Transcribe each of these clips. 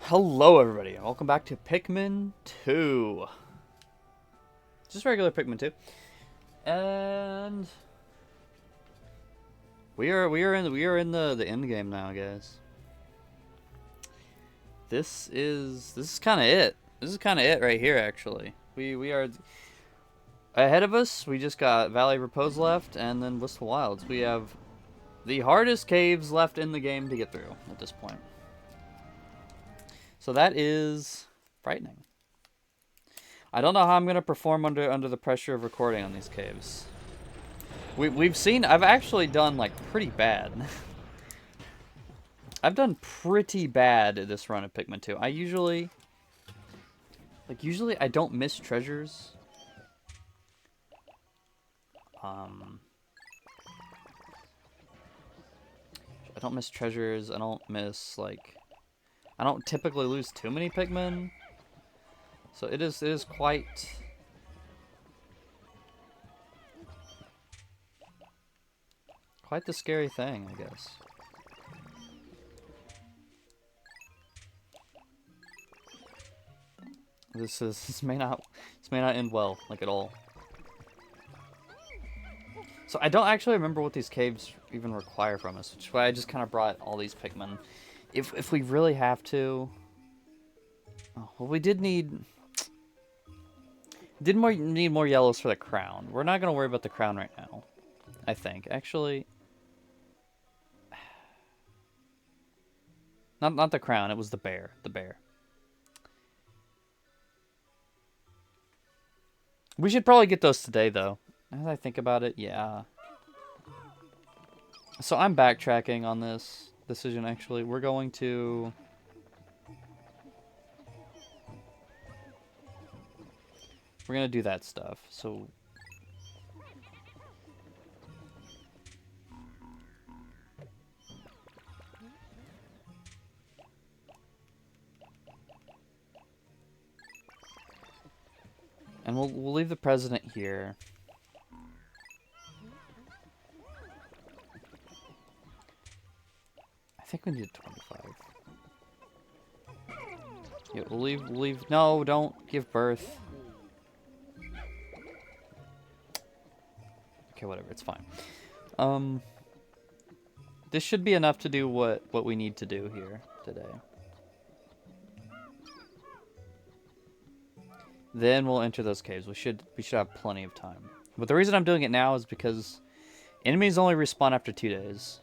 Hello, everybody, and welcome back to Pikmin 2. Just regular Pikmin 2, and we are in the end game now, guys. This is kind of it. This is kind of it right here, actually. We are ahead of us. We just got Valley of Repose left, and then List of Wilds. We have the hardest caves left in the game to get through at this point. So that is frightening. I don't know how I'm gonna perform under the pressure of recording on these caves. We've seen. I've actually done like pretty bad. I've done pretty bad at this run of Pikmin 2. I usually I don't miss treasures. I don't miss treasures. I don't miss I don't typically lose too many Pikmin. So it is quite the scary thing, I guess. This may not end well, like at all. So I don't actually remember what these caves even require from us, which is why I just kind of brought all these Pikmin. If we really have to, oh, well, we did need more yellows for the crown. We're not gonna worry about the crown right now, I think. Actually, not the crown. It was the bear. The bear. We should probably get those today, though. As I think about it, yeah. So I'm backtracking on this decision, actually. We're going to... We're going to do that stuff, so... And we'll leave the president here. I think we need 25. Yeah, we'll leave. No, don't give birth. Okay, whatever. It's fine. This should be enough to do what we need to do here today. Then we'll enter those caves. We should have plenty of time. But the reason I'm doing it now is because enemies only respawn after 2 days.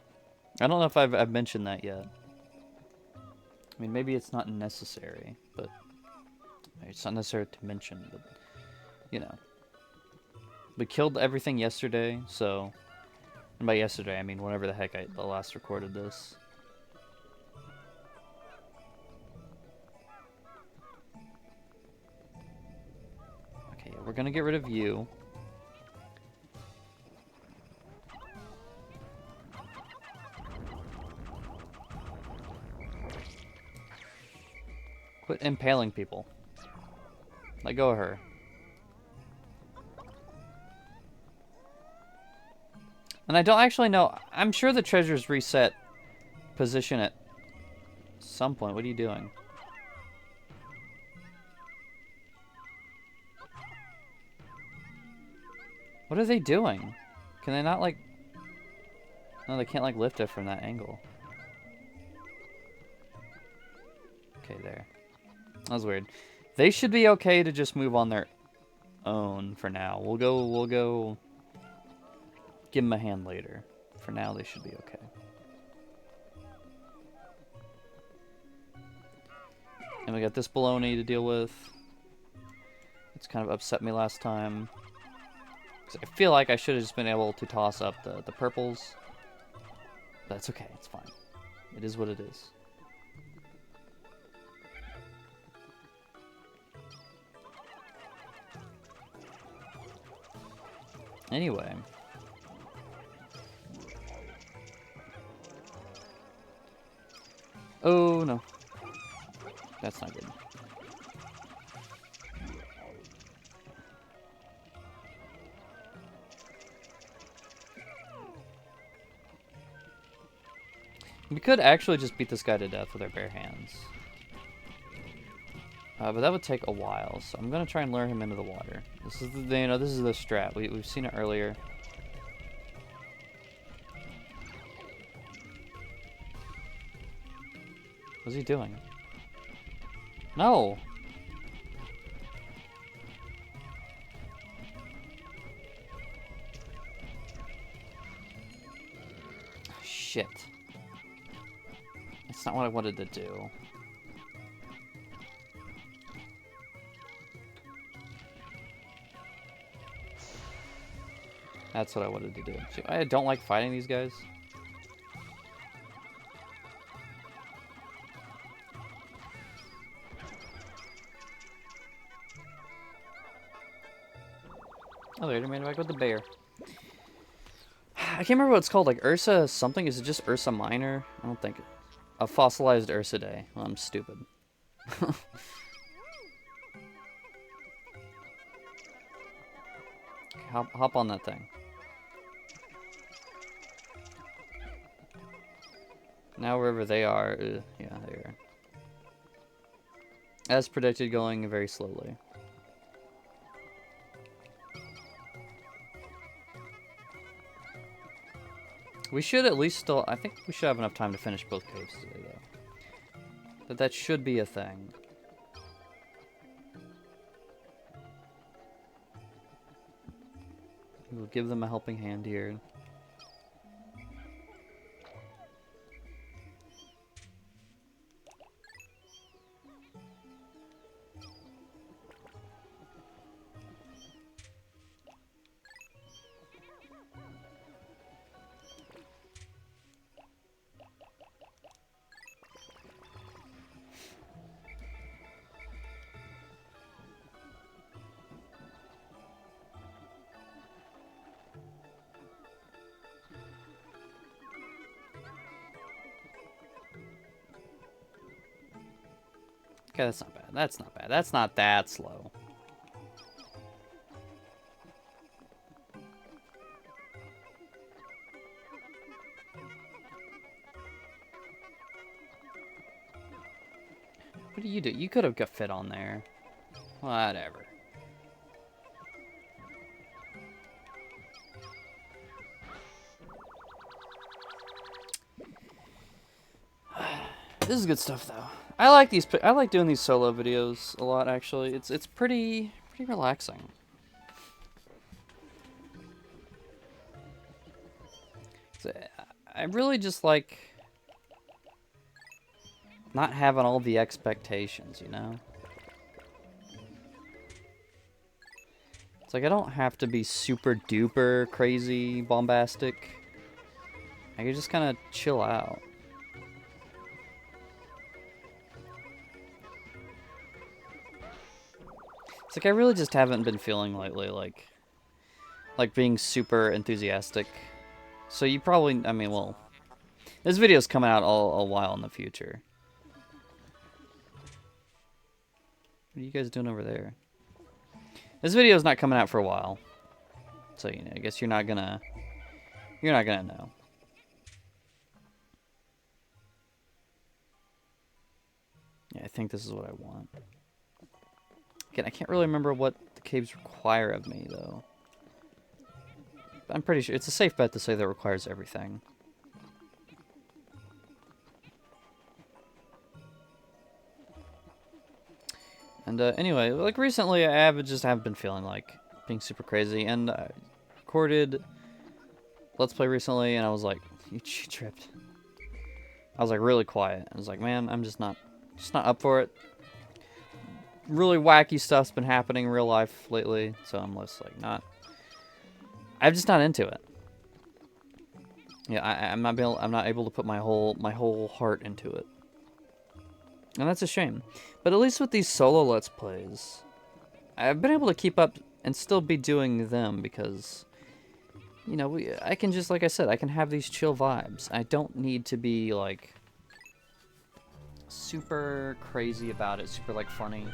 I don't know if I've mentioned that yet. I mean, maybe it's not necessary, but it's not necessary to mention. But you know, we killed everything yesterday, so. And by yesterday, I mean whenever the heck I last recorded this. Okay, we're gonna get rid of you. Quit impaling people. Let go of her. And I don't actually know. I'm sure the treasures reset position at some point. What are you doing? What are they doing? Can they not, like... No, they can't, like, lift it from that angle. Okay, there. That was weird. They should be okay to just move on their own for now. We'll go give them a hand later. For now, they should be okay. And we got this baloney to deal with. It's kind of upset me last time. I feel like I should have just been able to toss up the purples. But it's okay, it's fine. It is what it is. Anyway. Oh, no. That's not good. We could actually just beat this guy to death with our bare hands. But that would take a while, so I'm gonna try and lure him into the water. This is the, you know, this is the strat. We've seen it earlier. What's he doing? No! Shit. That's not what I wanted to do. That's what I wanted to do. See, I don't like fighting these guys. Oh, they made it back with the bear. I can't remember what it's called, like Ursa something? Is it just Ursa Minor? I don't think. A fossilized Ursidae. Well, I'm stupid. Hop on that thing. Now wherever they are, yeah, they are. As predicted, going very slowly. We should at least still, I think we should have enough time to finish both caves today, though. That should be a thing. We'll give them a helping hand here. Okay, that's not bad. That's not bad. That's not that slow. What do you do? You could have got fit on there. Whatever. This is good stuff, though. I like these. I like doing these solo videos a lot. Actually, it's pretty relaxing. So, I really just like not having all the expectations, you know. It's like I don't have to be super duper crazy bombastic. I can just kind of chill out. It's like I really just haven't been feeling lately like being super enthusiastic. So you probably, I mean, well, this video's coming out a while in the future. What are you guys doing over there? This video's not coming out for a while. So, you know, I guess you're not gonna know. Yeah, I think this is what I want. Again, I can't really remember what the caves require of me, though. But I'm pretty sure it's a safe bet to say that it requires everything. And anyway, like recently, I haven't been feeling like being super crazy, and I recorded Let's Play recently, and I was like, you tripped. I was like really quiet. I was like, man, I'm just not up for it. Really wacky stuff's been happening in real life lately, so I'm just like I'm just not into it. Yeah, I'm not able to put my whole heart into it. And that's a shame. But at least with these solo Let's Plays, I've been able to keep up and still be doing them because, you know, I can just, like I said, I can have these chill vibes. I don't need to be, like, super crazy about it, super, like, funny.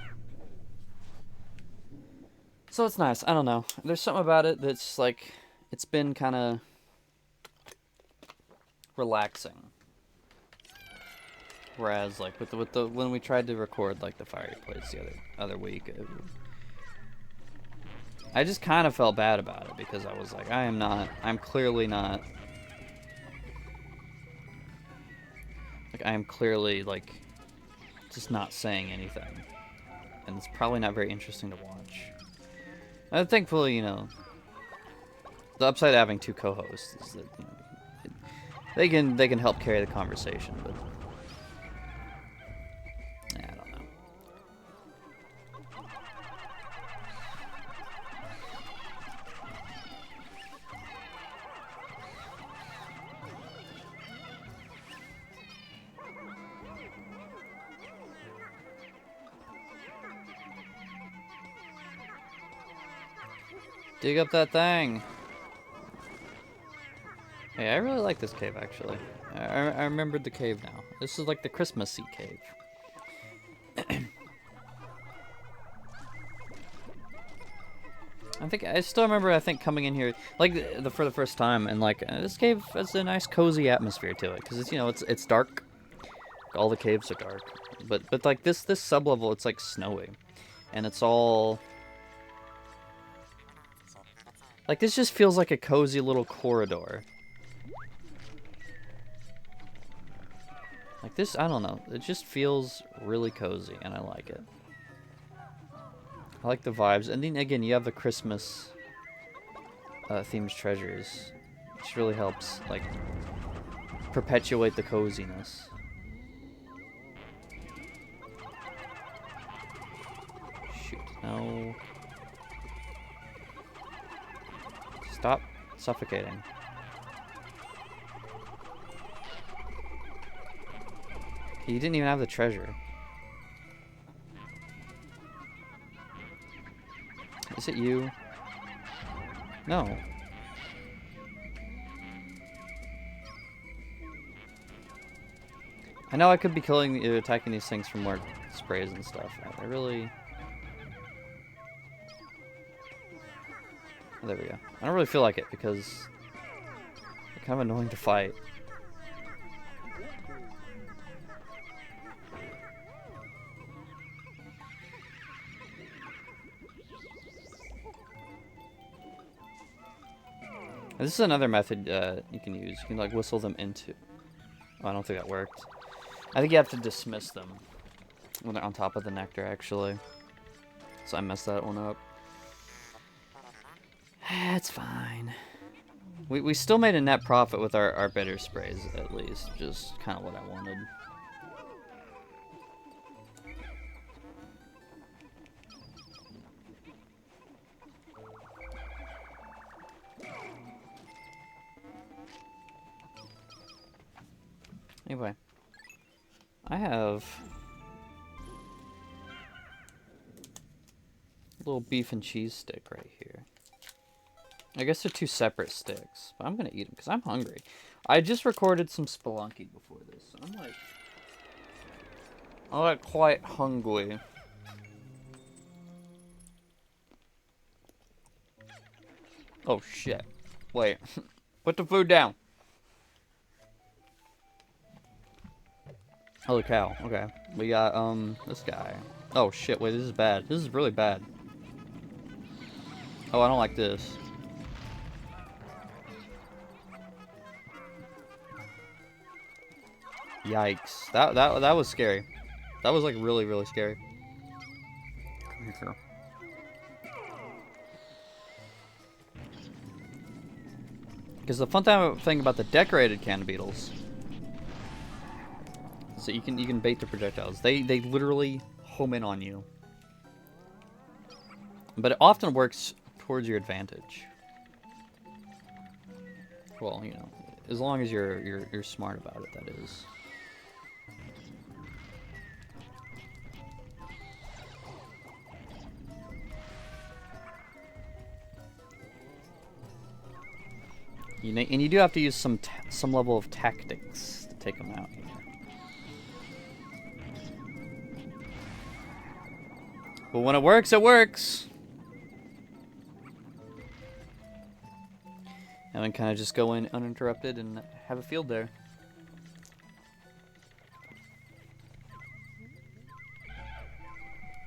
So it's nice. I don't know. There's something about it that's, like, it's been kind of relaxing. Whereas like with the when we tried to record like the fiery plates the other week, I just kind of felt bad about it because I was like, I'm clearly not. Like I am clearly like just not saying anything, and it's probably not very interesting to watch. Thankfully, you know, the upside of having two co-hosts is that, you know, they can help carry the conversation, but I don't know. Dig up that thing. Hey, I really like this cave, actually. I remembered the cave now. This is like the Christmassy cave. I still remember, I think, coming in here, like, for the first time, and, like, this cave has a nice, cozy atmosphere to it, because it's, you know, it's dark. All the caves are dark. But like, this sub-level, it's, like, snowy. And it's all... Like, this just feels like a cozy little corridor. Like this, I don't know. It just feels really cozy, and I like it. I like the vibes. And then, again, you have the Christmas themed treasures, which really helps, like, perpetuate the coziness. Shoot, no. Stop suffocating. You didn't even have the treasure. Is it you? No. I know I could be attacking these things from more sprays and stuff. I really... Oh, there we go. I don't really feel like it because they're kind of annoying to fight. This is another method you can use. You can, like, whistle them into... Oh, I don't think that worked. I think you have to dismiss them when they're on top of the nectar, actually. So I messed that one up. It's fine. We still made a net profit with our bitter sprays, at least. Just kind of what I wanted. Anyway, I have a little beef and cheese stick right here. I guess they're two separate sticks, but I'm gonna eat them because I'm hungry. I just recorded some Spelunky before this, so I'm like quite hungry. Oh shit! Wait, put the food down. Holy cow, okay. We got, this guy. Oh shit, wait, this is bad. This is really bad. Oh, I don't like this. Yikes. That was scary. That was, like, really, really scary. Come here. Because the fun thing about the decorated can beetles... So you can bait the projectiles. They literally home in on you. But it often works towards your advantage. Well, you know, as long as you're smart about it, that is. And you do have to use some level of tactics to take them out. But when it works, it works. And then kind of just go in uninterrupted and have a field there.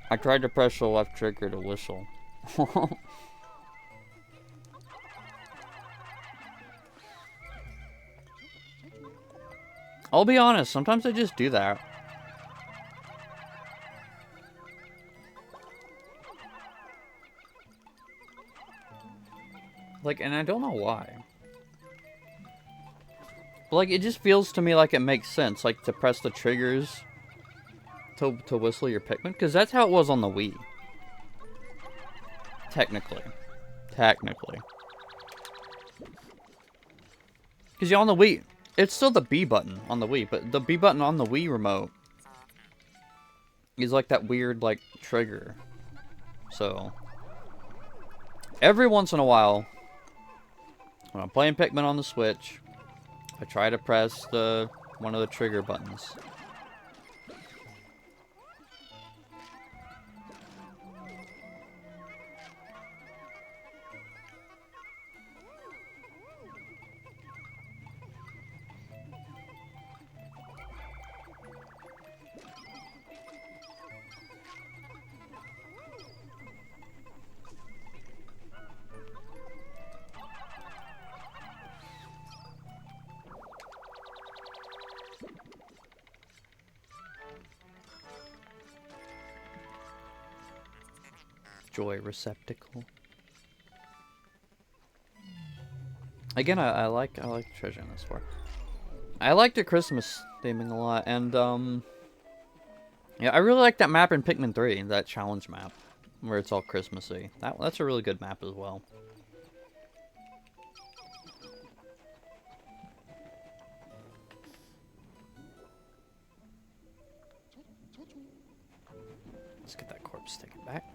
I tried to press the left trigger to whistle. I'll be honest, sometimes I just do that. Like, and I don't know why. But, like, it just feels to me like it makes sense, like, to press the triggers to whistle your Pikmin, because that's how it was on the Wii. Technically. Because on the Wii, it's still the B button on the Wii, but the B button on the Wii remote is like that weird, like, trigger. So, every once in a while, when I'm playing Pikmin on the Switch, I try to press one of the trigger buttons. Joy receptacle. Again, I like treasure in this for. I like the Christmas theming a lot, and yeah, I really like that map in Pikmin 3, that challenge map, where it's all Christmassy. That's a really good map as well. Let's get that corpse taken back.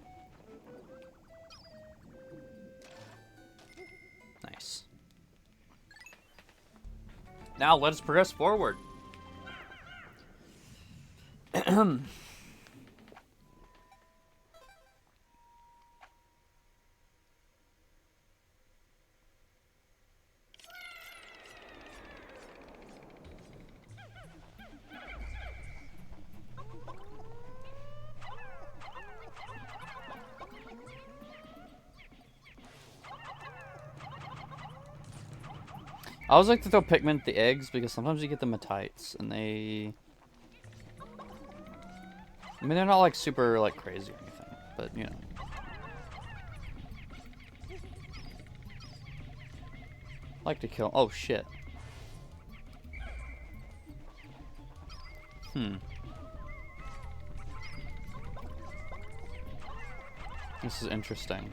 Nice. Now let's progress forward. I always like to throw Pikmin at the eggs because sometimes you get them tights and they... I mean, they're not like super like crazy or anything, but you know. I like to kill... Oh shit. This is interesting.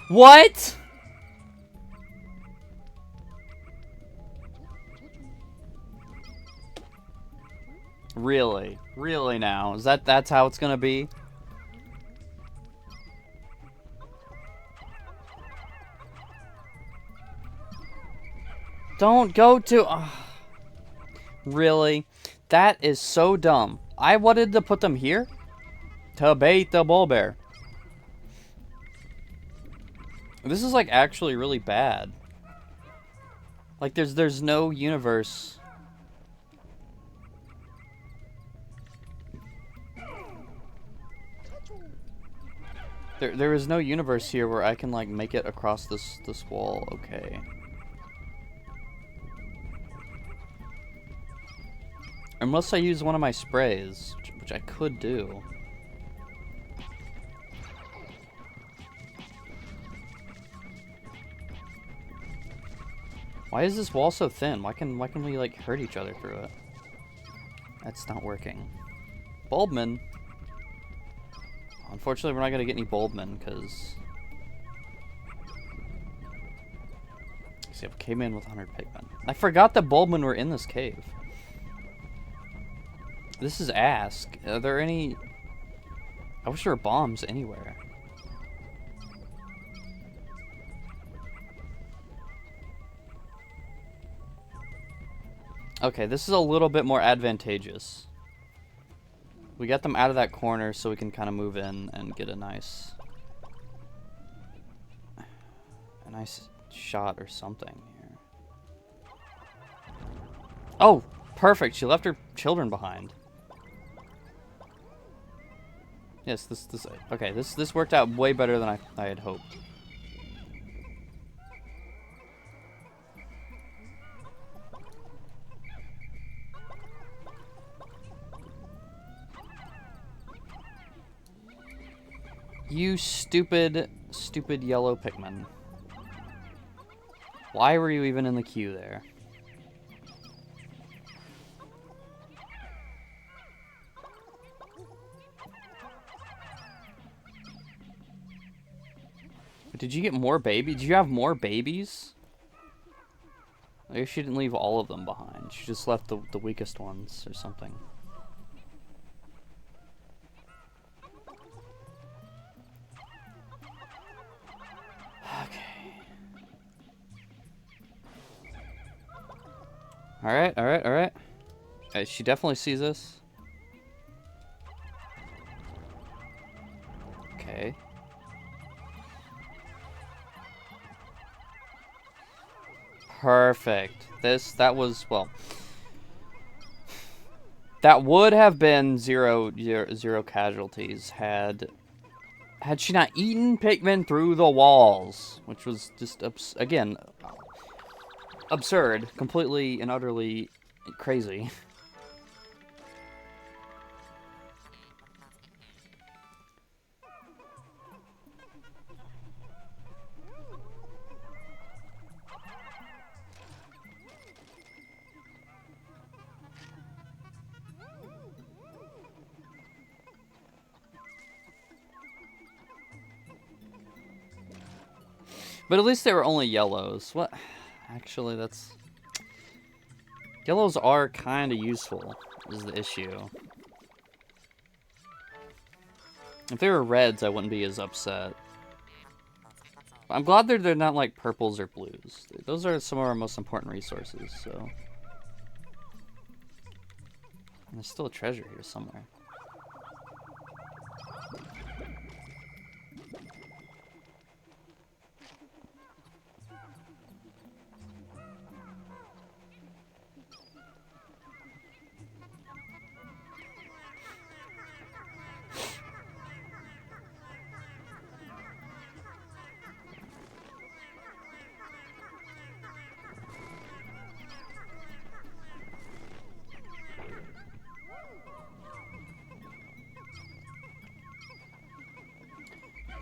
What? Really? Really now? That's how it's gonna be? Don't go to... Really? That is so dumb. I wanted to put them here to bait the bull bear. This is like actually really bad. Like there's no universe. There is no universe here where I can like make it across this wall. Okay. Unless I use one of my sprays, which I could do. Why is this wall so thin? Why can we like hurt each other through it? That's not working. Bulbman. Unfortunately, we're not gonna get any Bulbman because see, I came in with 100 Pikmin. I forgot that Bulbman were in this cave. This is Ask. Are there any... I wish there were bombs anywhere. Okay, this is a little bit more advantageous. We got them out of that corner so we can kind of move in and get a nice shot or something here. Oh, perfect. She left her children behind. Yes, okay, this worked out way better than I had hoped. You stupid yellow Pikmin. Why were you even in the queue there? Did you get more babies? Did you have more babies? I guess she didn't leave all of them behind. She just left the weakest ones or something. Okay. Alright, alright, alright. She definitely sees us. Okay. Perfect. That was, well, that would have been zero casualties had she not eaten Pikmin through the walls, which was just, again, absurd, completely and utterly crazy. But at least they were only yellows. What? Actually, that's... Yellows are kind of useful, is the issue. If they were reds, I wouldn't be as upset. I'm glad they're not like purples or blues. Those are some of our most important resources, so... And there's still a treasure here somewhere.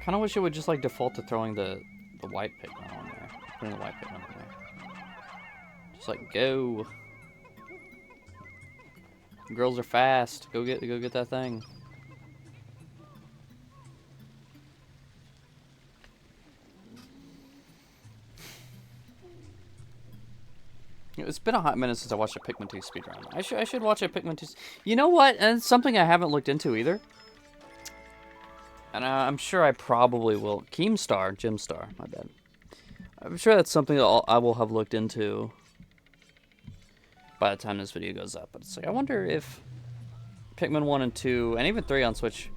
Kind of wish it would just like default to throwing the white Pikmin on there. Putting the white Pikmin on there. Just like go. Girls are fast. Go get that thing. It's been a hot minute since I watched a Pikmin 2 speedrun. I should watch a Pikmin 2. You know what? And it's something I haven't looked into either. And I'm sure I probably will. Keemstar, Gemstar, my bad. I'm sure that's something that I will have looked into by the time this video goes up. But it's like, I wonder if Pikmin 1 and 2, and even 3 on Switch,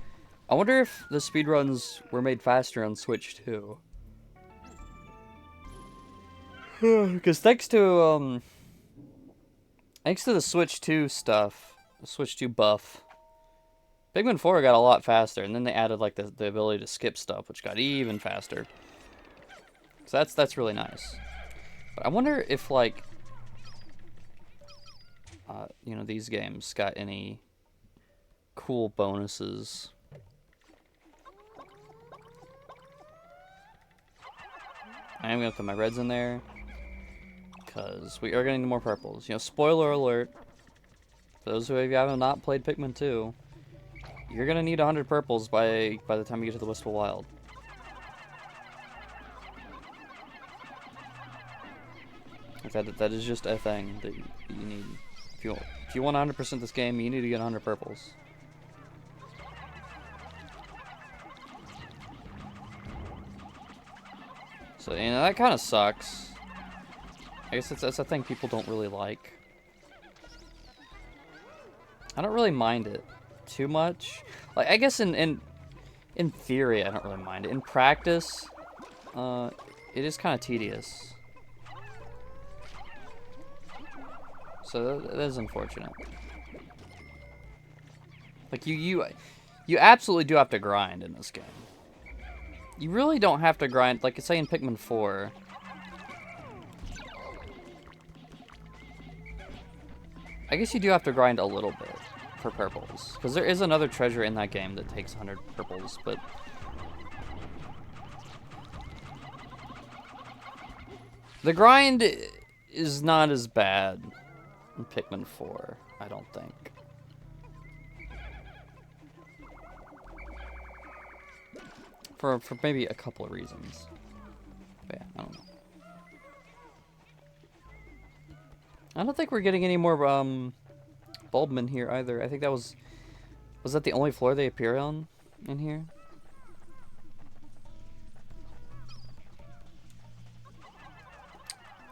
I wonder if the speedruns were made faster on Switch too. Because thanks to the Switch 2 stuff, the Switch 2 buff, Pikmin 4 got a lot faster, and then they added like the ability to skip stuff, which got even faster. So that's really nice. But I wonder if like you know, these games got any cool bonuses. I am gonna put my reds in there because we are getting more purples. You know, spoiler alert. For those of you who have not played Pikmin 2, you're gonna need 100 purples by the time you get to the Wistful Wild. That is just a thing that you need. If you want 100% this game, you need to get 100 purples. So, you know, that kind of sucks. I guess that's a thing people don't really like. I don't really mind it too much. Like, I guess in theory, I don't really mind it. In practice, it is kind of tedious. So that is unfortunate. Like, you absolutely do have to grind in this game. You really don't have to grind, like, say in Pikmin 4. I guess you do have to grind a little bit for purples. Because there is another treasure in that game that takes 100 purples, but... the grind is not as bad in Pikmin 4, I don't think. For maybe a couple of reasons. But yeah, I don't know. I don't think we're getting any more Bulbmin here either. I think that was that the only floor they appear on in here?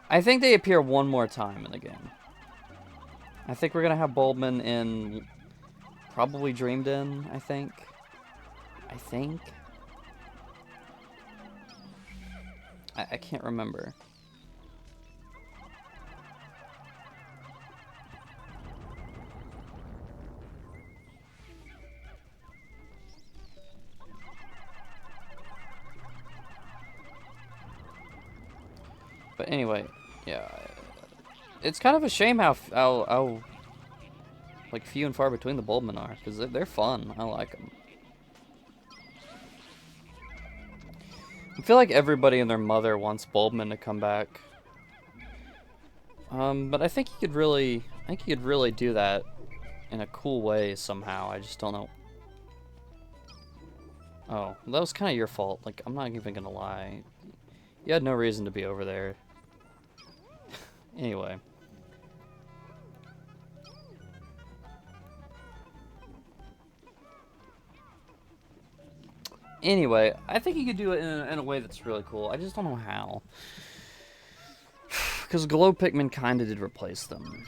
I think they appear one more time in the game. I think we're gonna have Bulbmin in probably Dreamed In, I think. I can't remember. But anyway, yeah, it's kind of a shame how like few and far between the Bulbmin are, because they're fun. I like them. I feel like everybody and their mother wants Bulbmin to come back. But I think you could really do that in a cool way somehow. I just don't know. Oh, that was kind of your fault. Like, I'm not even gonna lie. You had no reason to be over there. Anyway. Anyway, I think you could do it in a way that's really cool. I just don't know how. Because Glow Pikmin kind of did replace them.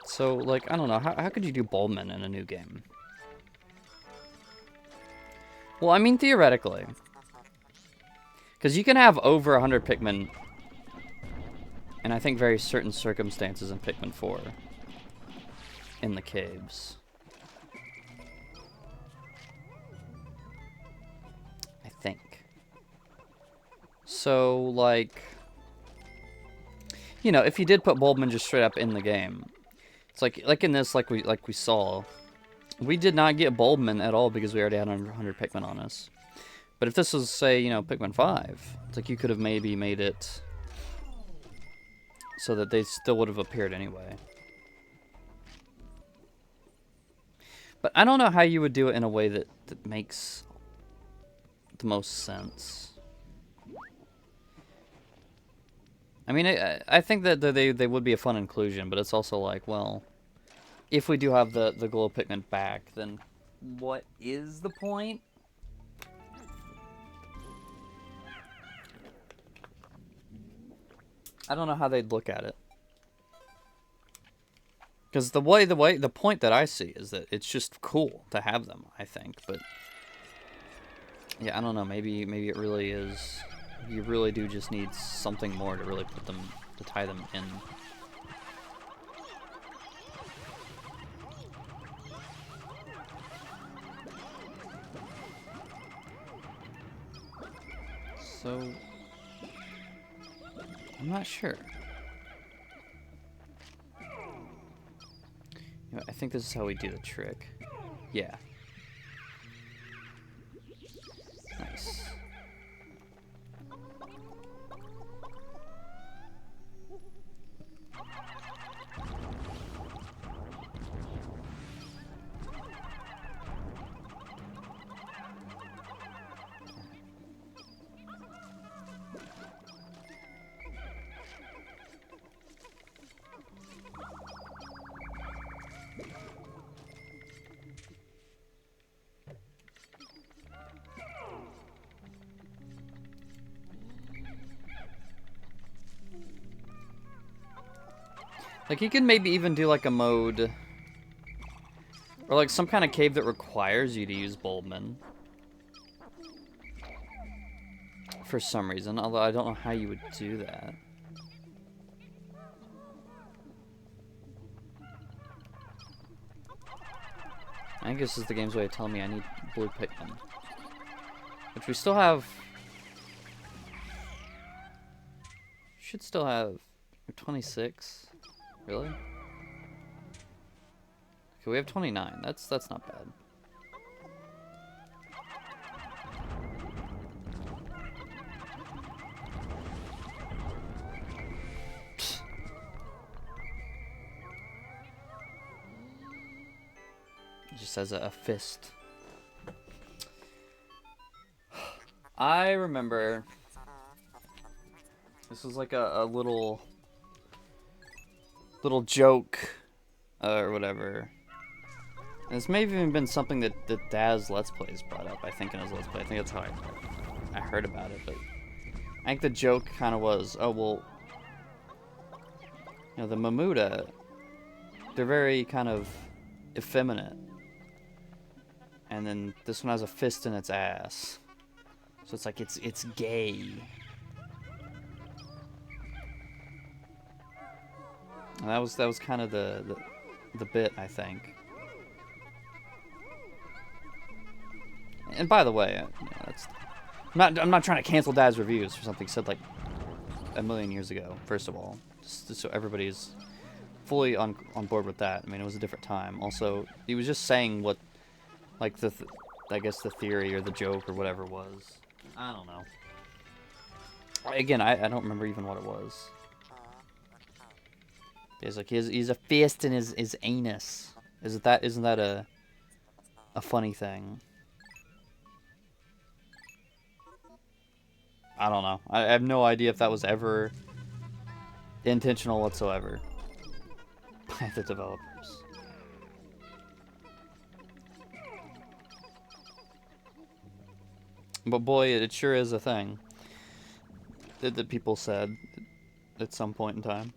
So, like, I don't know. How could you do Bulbmin in a new game? Well, I mean, theoretically. Because you can have over 100 Pikmin in, I think, very certain circumstances in Pikmin 4. In the caves. I think. So, like... you know, if you did put Bulbmin just straight up in the game, it's like in this, like we saw, we did not get Bulbmin at all because we already had 100 Pikmin on us. But if this was, say, you know, Pikmin 5, it's like you could have maybe made it so that they still would have appeared anyway. But I don't know how you would do it in a way that makes the most sense. I mean, I think that they would be a fun inclusion, but it's also like, well, if we do have the Glow Pikmin back, then what is the point? I don't know how they'd look at it. Because the point that I see is that it's just cool to have them, I think, but yeah, I don't know, maybe it really is, you really do just need something more to really put them, to tie them in. So, I'm not sure. You know, I think this is how we do the trick. Yeah. Nice. Like, you can maybe even do, like, a mode... or, like, some kind of cave that requires you to use Bulbmin. For some reason, although I don't know how you would do that. I think this is the game's way of telling me I need blue Pikmin. Which we still have... Should still have 26. Really? Okay, we have 29. That's not bad. It just says a fist. I remember this was like a little joke or whatever. And this may have even been something that Daz Let's Plays brought up, I think, in his Let's Play. I think that's how I heard about it, but I think the joke kind of was, oh, well, you know, the Mamuda, they're very kind of effeminate. And then this one has a fist in its ass. So it's like, it's gay. And that was kind of the bit, I think. And by the way, you know, that's I'm not trying to cancel Dad's reviews for something said like a million years ago. First of all, just so everybody's fully on board with that. I mean, it was a different time. Also, he was just saying what, like I guess the theory or the joke or whatever was. I don't know. Again, I don't remember even what it was. He's like he's a fist in his anus. Isn't that a funny thing? I don't know. I have no idea if that was ever intentional whatsoever by the developers. But boy, it sure is a thing that people said at some point in time.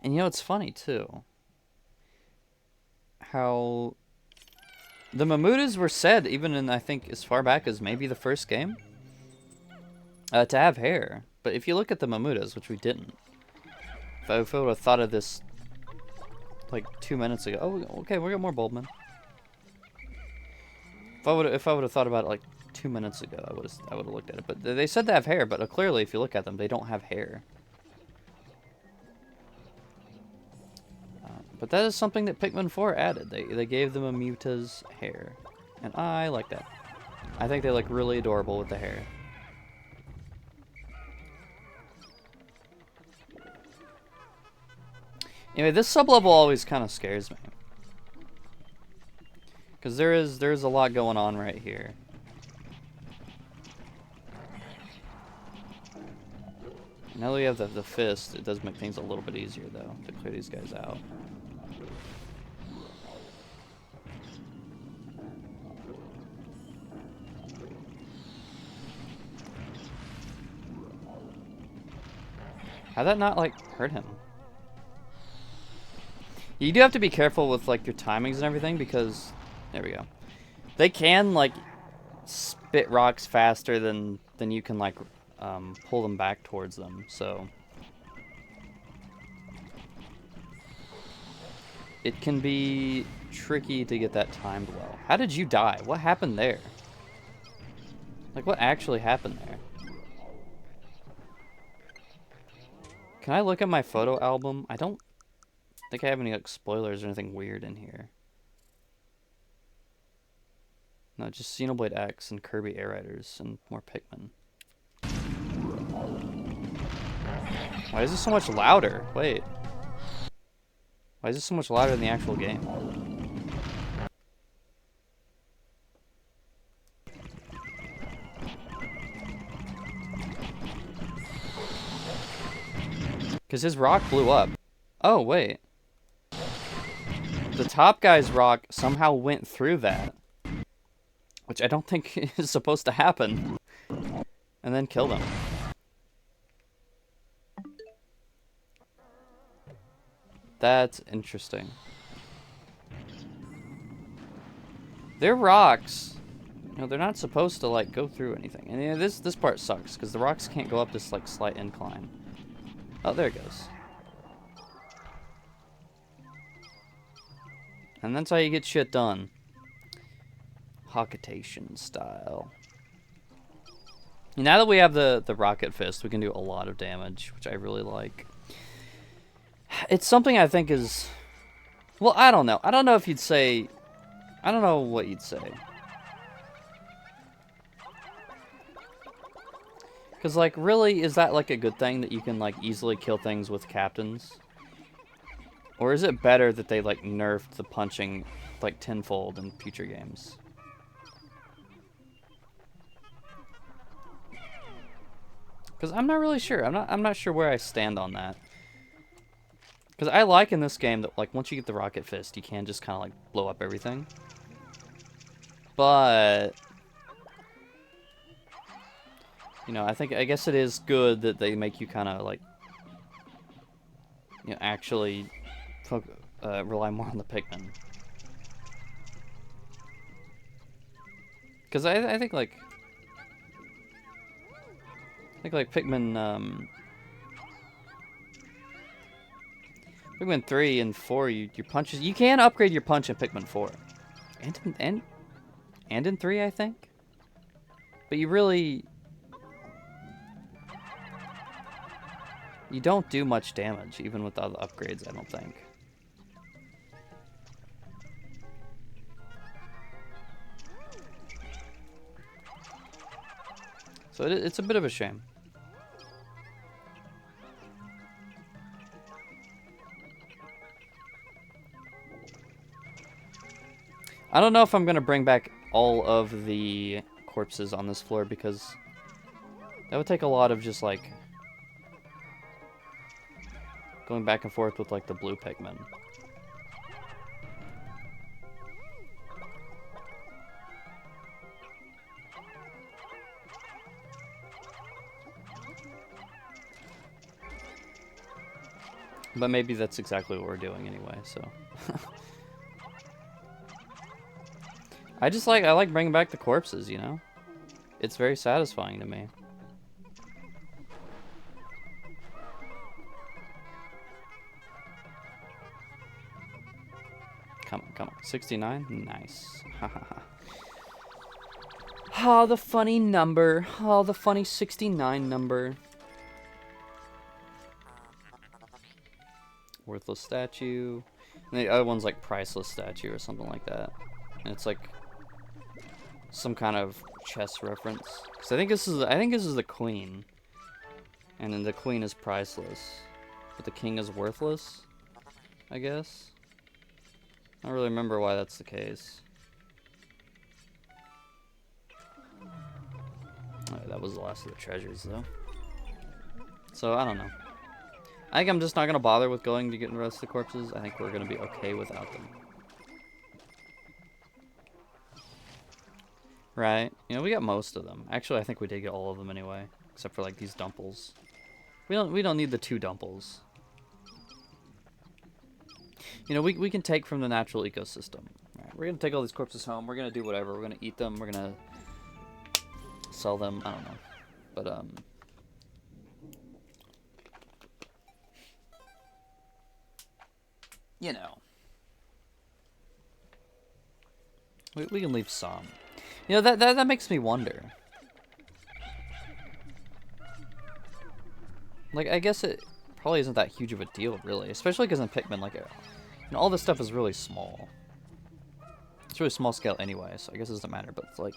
And you know, it's funny, too, how the Mamudas were said, even in, I think, as far back as maybe the first game, to have hair. But if you look at the Mamudas, which we didn't, if I would have thought of this, like, 2 minutes ago, oh, okay, we got more Bulbman. If I would have thought about it, like, 2 minutes ago, I would have looked at it. But they said they have hair, but clearly, if you look at them, they don't have hair. But that is something that Pikmin 4 added. They gave the Mamutas hair. And I like that. I think they look really adorable with the hair. Anyway, this sublevel always kind of scares me. Because there's a lot going on right here. Now that we have the fist, it does make things a little bit easier, though, to clear these guys out. How'd that not, like, hurt him? You do have to be careful with, like, your timings and everything, because... There we go. They can, like, spit rocks faster than you can, like, pull them back towards them, so... It can be tricky to get that timed well. How did you die? What happened there? Like, what actually happened there? Can I look at my photo album? I don't think I have any, like, spoilers or anything weird in here. No, just Xenoblade X and Kirby Air Riders and more Pikmin. Why is this so much louder? Wait. Why is this so much louder than the actual game? Because his rock blew up. Oh, wait. The top guy's rock somehow went through that. Which I don't think is supposed to happen. And then killed him. That's interesting. They're rocks. You know, they're not supposed to, like, go through anything. And you know, this part sucks, because the rocks can't go up this, like, slight incline. Oh, there it goes. And that's how you get shit done. Hawkitation style. Now that we have the rocket fist, we can do a lot of damage, which I really like. It's something I think is... Well, I don't know. I don't know if you'd say... I don't know what you'd say. Because, like, really, is that, like, a good thing that you can, like, easily kill things with captains? Or is it better that they, like, nerfed the punching, like, tenfold in future games? Because I'm not really sure. I'm not sure where I stand on that. Because I like in this game that, like, once you get the rocket fist, you can just kind of, like, blow up everything. But... You know, I guess it is good that they make you kind of, like... You know, actually... rely more on the Pikmin. Because I think, like... I think, like, Pikmin, Pikmin 3 and 4, your punches... You can upgrade your punch in Pikmin 4. And in 3, I think? But you really... You don't do much damage, even with all the upgrades, I don't think. So it's a bit of a shame. I don't know if I'm going to bring back all of the corpses on this floor, because that would take a lot of just, like, going back and forth with, like, the blue Pikmin. But maybe that's exactly what we're doing anyway, so... I like bringing back the corpses, you know? It's very satisfying to me. Come on, come on. 69? Nice. Oh, the funny number. Oh, the funny 69 number. Worthless statue. And the other one's like priceless statue or something like that. And it's like some kind of chess reference. Because I think this is the queen. And then the queen is priceless. But the king is worthless, I guess. I don't really remember why that's the case. Oh, that was the last of the treasures, though. So, I don't know. I think I'm just not going to bother with going to get the rest of the corpses. I think we're going to be okay without them. Right? You know, we got most of them. Actually, I think we did get all of them anyway. Except for, like, these dumples. We don't need the 2 dumples. You know, we can take from the natural ecosystem. Right, we're going to take all these corpses home. We're going to do whatever. We're going to eat them. We're going to sell them. I don't know. But, you know. We can leave some. You know, that makes me wonder. Like, I guess it probably isn't that huge of a deal, really. Especially because in Pikmin, like, you know, all this stuff is really small. It's really small scale anyway, so I guess it doesn't matter. But, it's like,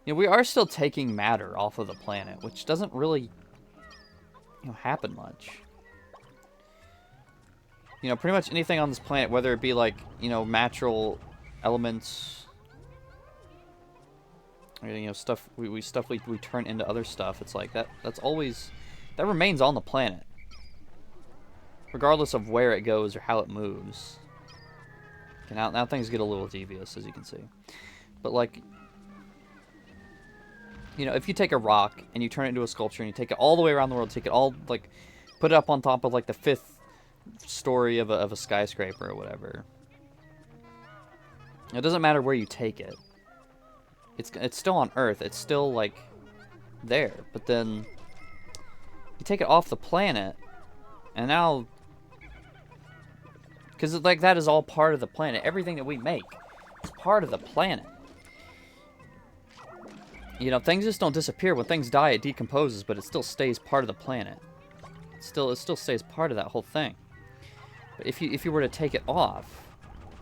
you know, we are still taking matter off of the planet, which doesn't really, you know, happen much. You know, pretty much anything on this planet, whether it be, like, you know, natural elements, or, you know, stuff we turn into other stuff, it's like, that's always, that remains on the planet. Regardless of where it goes or how it moves. Okay, now things get a little devious, as you can see. But, like, you know, if you take a rock and you turn it into a sculpture and you take it all the way around the world, take it all, like, put it up on top of, like, the 5th story of a skyscraper or whatever. It doesn't matter where you take it. It's still on Earth. It's still, like, there. But then you take it off the planet, and now... Because, like, that is all part of the planet. Everything that we make is part of the planet. You know, things just don't disappear. When things die, it decomposes, but it still stays part of the planet. It still stays part of that whole thing. But if you were to take it off,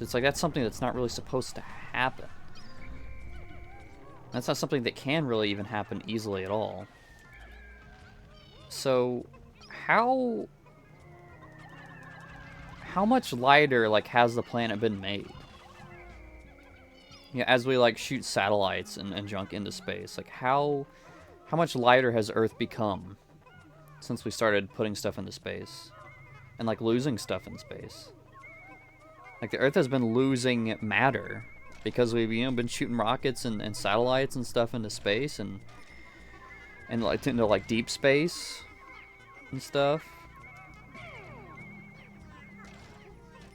it's like that's something that's not really supposed to happen. That's not something that can really even happen easily at all. So, how much lighter, like, has the planet been made? Yeah, as we, like, shoot satellites and junk into space, like, how much lighter has Earth become since we started putting stuff into space? And, like, losing stuff in space? Like, the Earth has been losing matter because we've, you know, been shooting rockets and satellites and stuff into space and like, into, like, deep space and stuff.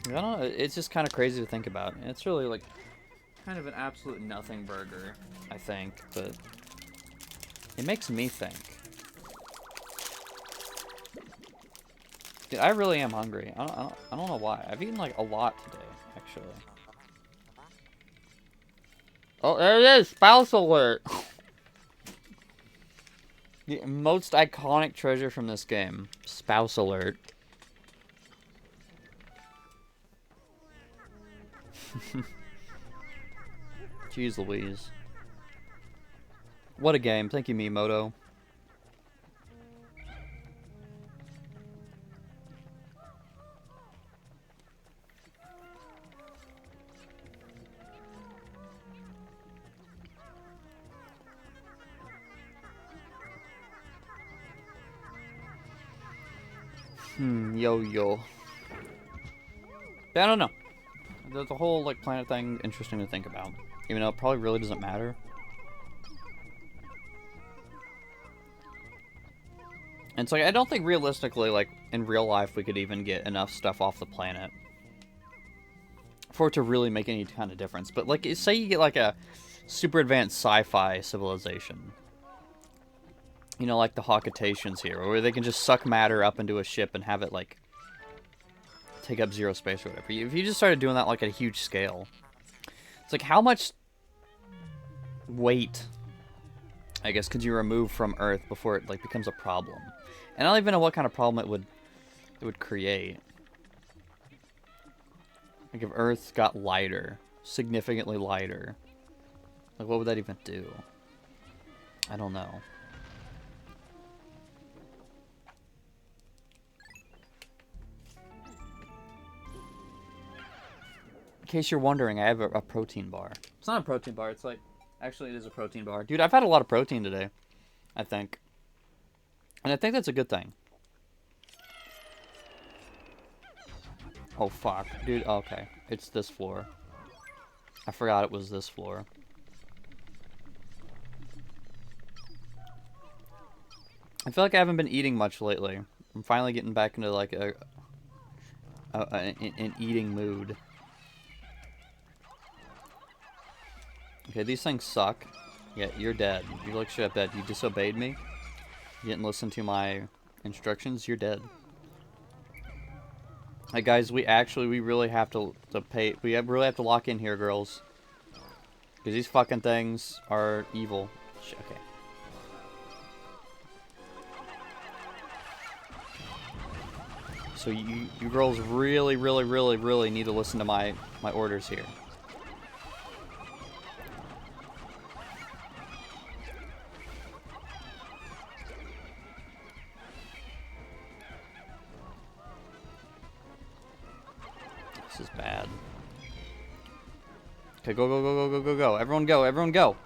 I don't know, it's just kind of crazy to think about. It's really, like, kind of an absolute nothing burger, I think, but it makes me think. Dude, I really am hungry. I don't know why. I've eaten, like, a lot today, actually. Oh, there it is! Spouse alert! The most iconic treasure from this game. Spouse alert. Jeez Louise. What a game. Thank you, Miyamoto. Yo. I don't know. The whole, like, planet thing, interesting to think about. Even though it probably really doesn't matter. And it's like, I don't think realistically, like, in real life, we could even get enough stuff off the planet for it to really make any kind of difference. But, like, say you get, like, a super advanced sci-fi civilization. You know, like the Hawkatations here, where they can just suck matter up into a ship and have it, like, take up zero space or whatever. If you just started doing that, like, at a huge scale, it's like, how much weight, I guess, could you remove from Earth before it, like, becomes a problem? And I don't even know what kind of problem it would create. Like, if Earth got lighter, significantly lighter, like, what would that even do? I don't know. In case you're wondering, I have a protein bar. It's not a protein bar, it's like... Actually, it is a protein bar. Dude, I've had a lot of protein today, I think. And I think that's a good thing. Oh, fuck. Dude, okay. It's this floor. I forgot it was this floor. I feel like I haven't been eating much lately. I'm finally getting back into, like, an eating mood. Okay, these things suck. Yeah, you're dead. You look straight up dead. You disobeyed me. You didn't listen to my instructions. You're dead. Hey guys, we really have to pay. We really have to lock in here, girls. Because these fucking things are evil. Okay. So you girls really need to listen to my orders here. This is bad. Okay, go. Everyone go.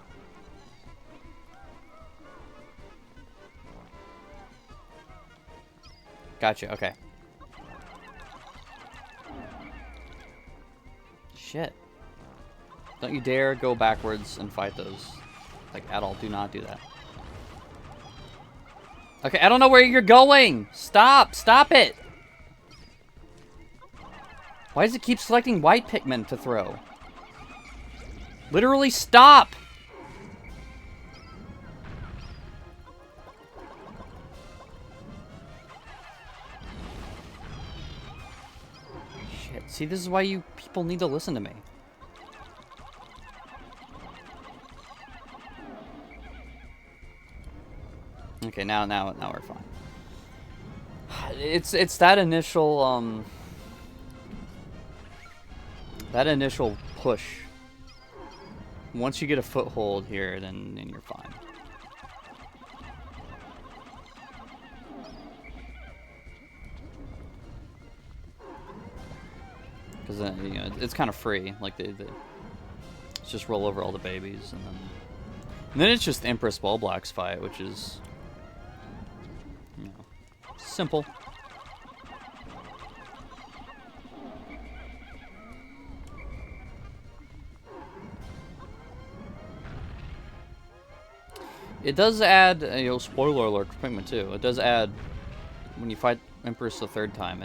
Gotcha, okay. Shit. Don't you dare go backwards and fight those. Like, at all. Do not do that. Okay, I don't know where you're going! Stop! Stop it! Why does it keep selecting white Pikmin to throw? Literally stop! Shit, see, this is why you people need to listen to me. Okay, now we're fine. It's that initial push. Once you get a foothold here, then you're fine. Because then, you know, it's kind of free. Like it's just roll over all the babies, and then it's just Empress Ballblack's fight, which is, you know, simple. It does add, you know, spoiler alert for Pikmin 2. It does add, when you fight Empress the third time,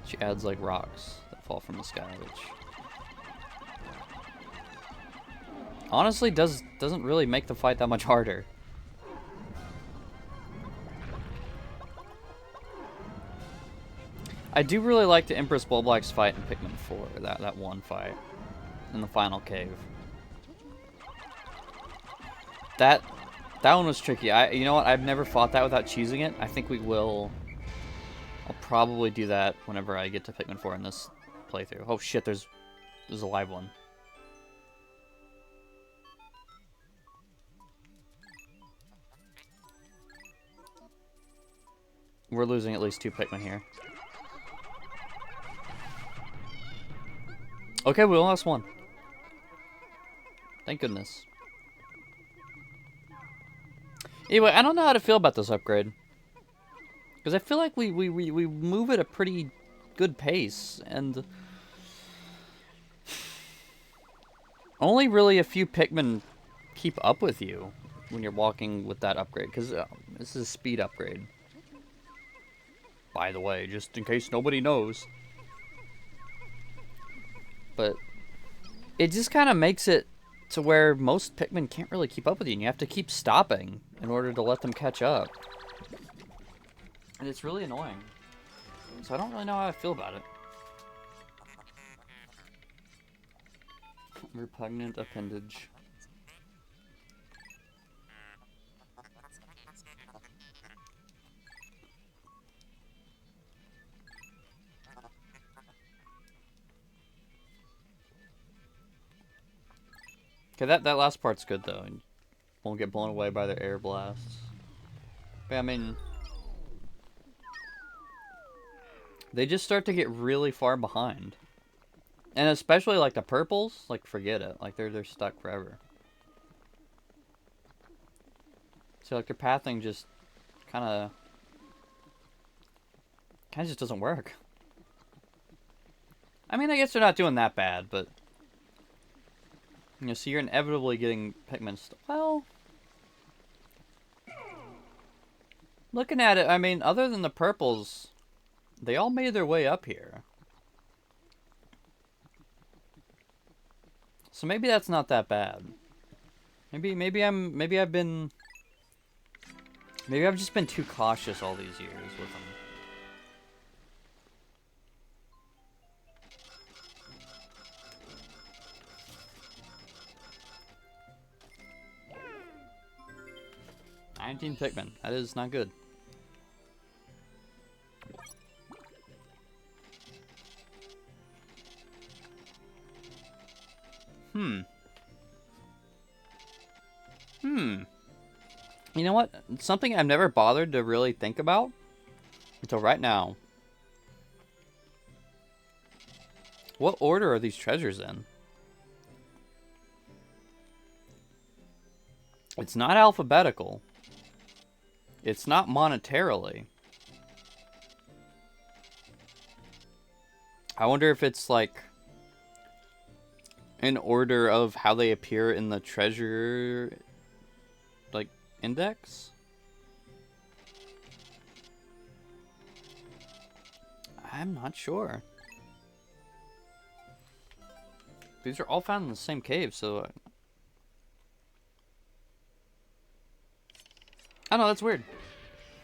she adds like rocks that fall from the sky, which honestly doesn't really make the fight that much harder. I do really like the Empress Ballblack's fight in Pikmin 4, that one fight in the final cave. That one was tricky. You know what? I've never fought that without cheesing it. I think we will. I'll probably do that whenever I get to Pikmin 4 in this playthrough. Oh shit, there's a live one. We're losing at least 2 Pikmin here. Okay, we only lost 1. Thank goodness. Anyway, I don't know how to feel about this upgrade. Because I feel like we move at a pretty good pace, and only really a few Pikmin keep up with you when you're walking with that upgrade, because this is a speed upgrade. By the way, just in case nobody knows. But it just kind of makes it to where most Pikmin can't really keep up with you, and you have to keep stopping in order to let them catch up. And it's really annoying. So I don't really know how I feel about it. Repugnant appendage. Okay, that last part's good though. You won't get blown away by their air blasts. But I mean, they just start to get really far behind. And especially like the purples, like forget it. Like they're stuck forever. So like their pathing just kinda just doesn't work. I mean, I guess they're not doing that bad, but you know, so you're inevitably getting Pikmin well, looking at it, I mean, other than the purples, they all made their way up here. So maybe that's not that bad. Maybe I've just been too cautious all these years with them. $19 Pikmin. That is not good. You know what? Something I've never bothered to really think about until right now. What order are these treasures in? It's not alphabetical. It's not monetarily. I wonder if it's like in order of how they appear in the treasure like index. I'm not sure. These are all found in the same cave, so... I don't know, that's weird.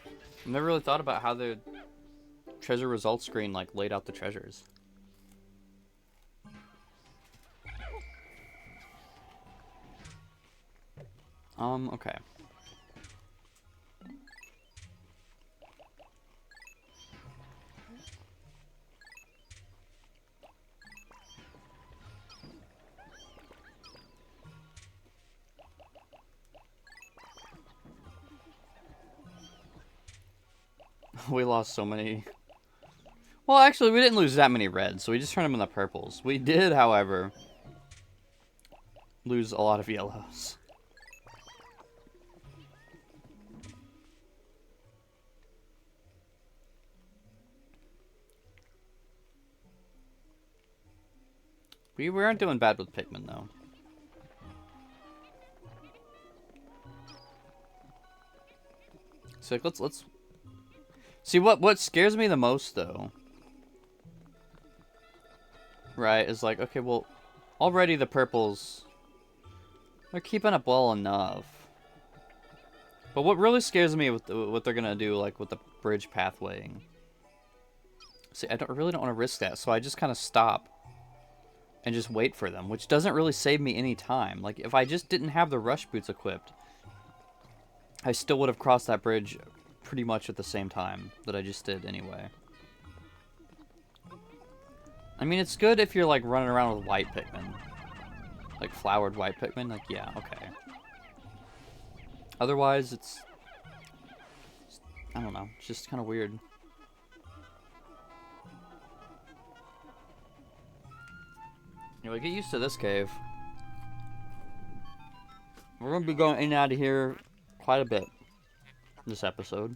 I've never really thought about how the treasure results screen, like, laid out the treasures. Okay. We lost so many. Well, actually, we didn't lose that many reds, so we just turned them into purples. We did, however, lose a lot of yellows. We aren't doing bad with Pikmin, though. So let's see what scares me the most, though. Right, is like, okay, well, already the purples, they're keeping up well enough. But what really scares me with what they're gonna do, like with the bridge pathwaying. See, I really don't want to risk that, so I just kind of stop and just wait for them, which doesn't really save me any time. Like, if I just didn't have the rush boots equipped, I still would have crossed that bridge pretty much at the same time that I just did anyway. I mean, it's good if you're, like, running around with white Pikmin. Like, flowered white Pikmin, like, yeah, okay. Otherwise, it's I don't know, it's just kind of weird. Anyway, get used to this cave. We're going to be going in and out of here quite a bit this episode.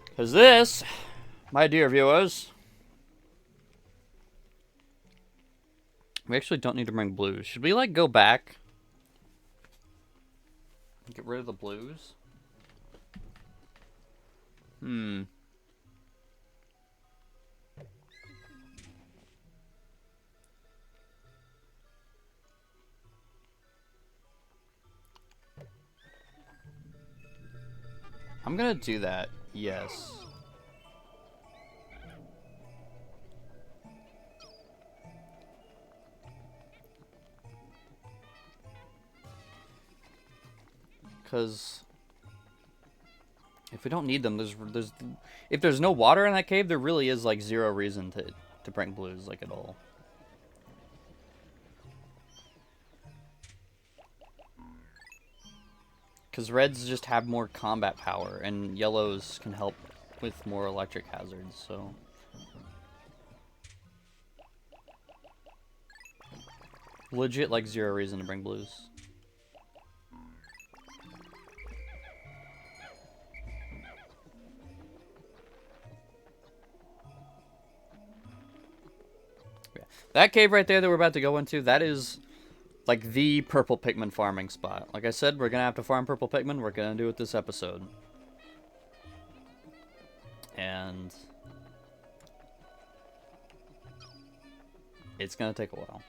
Because this, my dear viewers, we actually don't need to bring blues. Should we, like, go back and get rid of the blues? I'm gonna do that, yes. Because if we don't need them, if there's no water in that cave, there really is like zero reason to bring blues, like, at all. Because reds just have more combat power, and yellows can help with more electric hazards, so... Legit, like, zero reason to bring blues. Yeah. That cave right there that we're about to go into, that is... like, the purple Pikmin farming spot. Like I said, we're gonna have to farm purple Pikmin. We're gonna do it this episode. And... it's gonna take a while.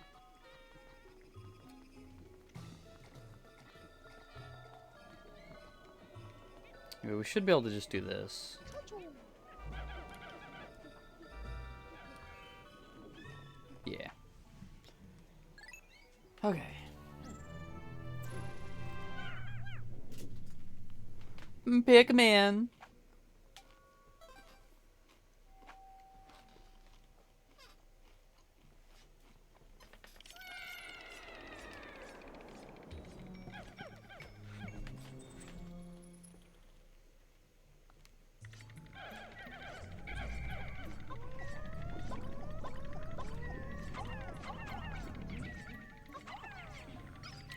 Anyway, we should be able to just do this. Yeah. Okay. Pikmin.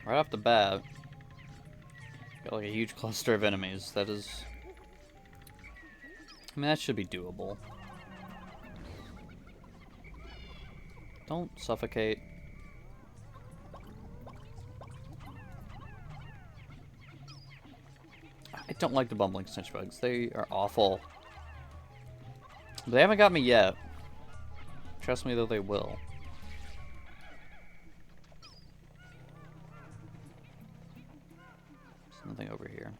Right off the bat, got like a huge cluster of enemies. That is... I mean, that should be doable. Don't suffocate. I don't like the bumbling snitch bugs. They are awful. They haven't got me yet. Trust me, though, they will. There's nothing over here.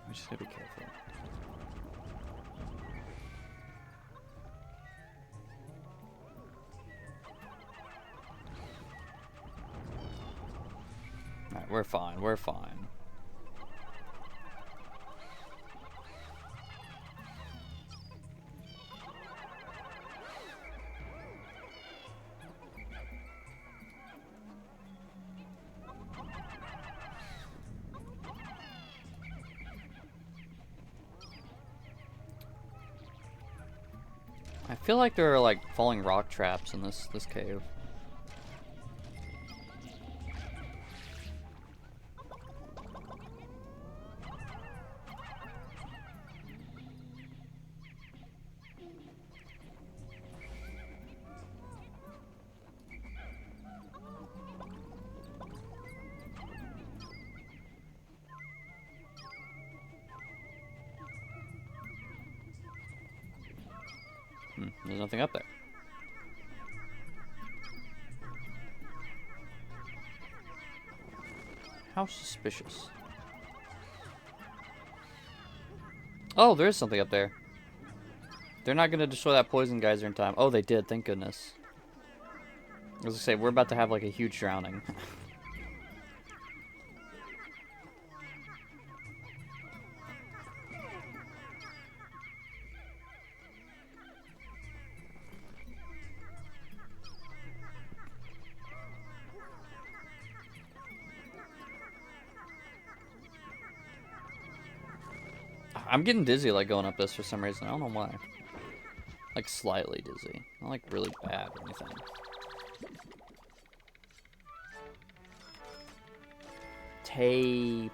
I just gotta be careful. Alright, we're fine, we're fine. I feel like there are like falling rock traps in this cave. There's nothing up there. How suspicious. Oh, there is something up there. They're not going to destroy that poison geyser in time. Oh, they did. Thank goodness. I was going to say, we're about to have like a huge drowning. I'm getting dizzy like going up this for some reason. I don't know why. Like slightly dizzy. Not like really bad or anything. Tape.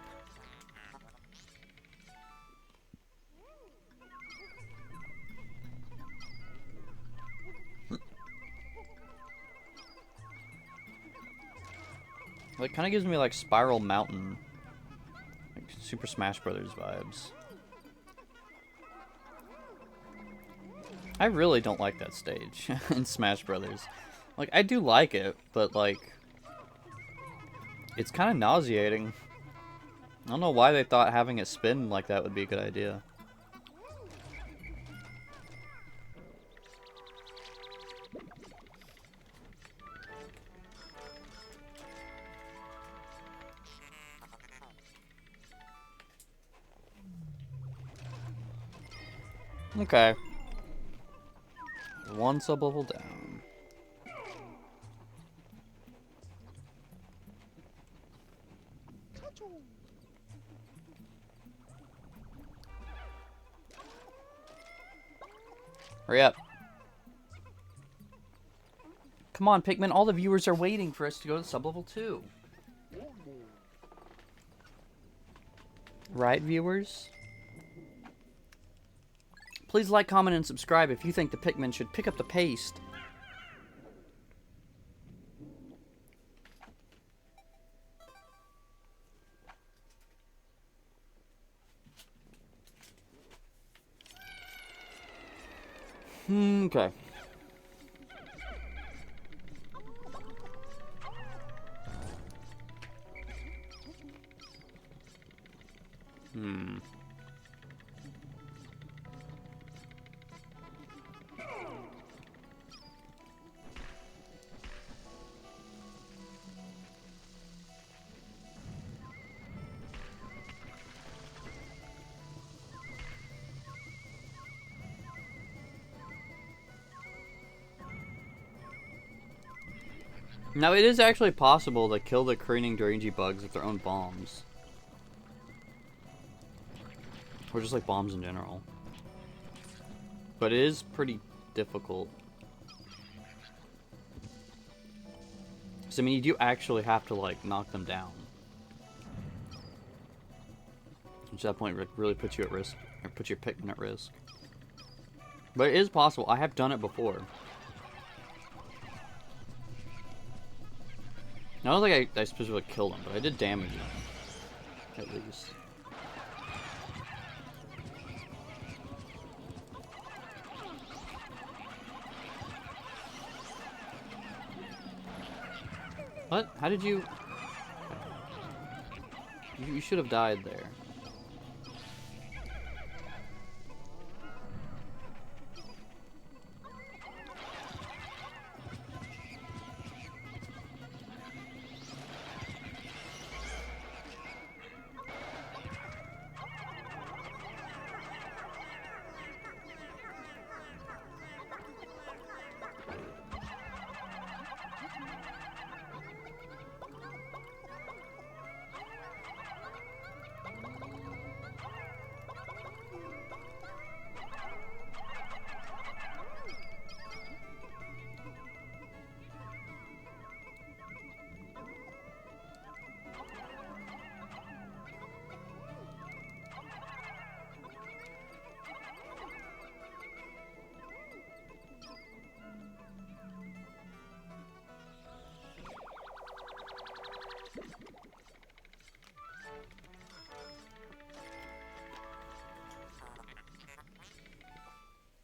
It kind of gives me like Spiral Mountain, like Super Smash Brothers vibes. I really don't like that stage in Smash Brothers. Like, I do like it, but like, it's kind of nauseating. I don't know why they thought having it spin like that would be a good idea. Okay. One sub-level down. Hurry up. Come on, Pikmin. All the viewers are waiting for us to go to sub-level 2. Right, viewers? Please like, comment, and subscribe if you think the Pikmin should pick up the pace. Okay. Now, it is actually possible to kill the careening Durangi bugs with their own bombs. Or just like bombs in general. But it is pretty difficult. So, I mean, you do actually have to, like, knock them down. Which at that point really puts you at risk. Or puts your Pikmin at risk. But it is possible. I have done it before. I don't think I specifically killed him, but I did damage him. At least. What? How did you... You should have died there.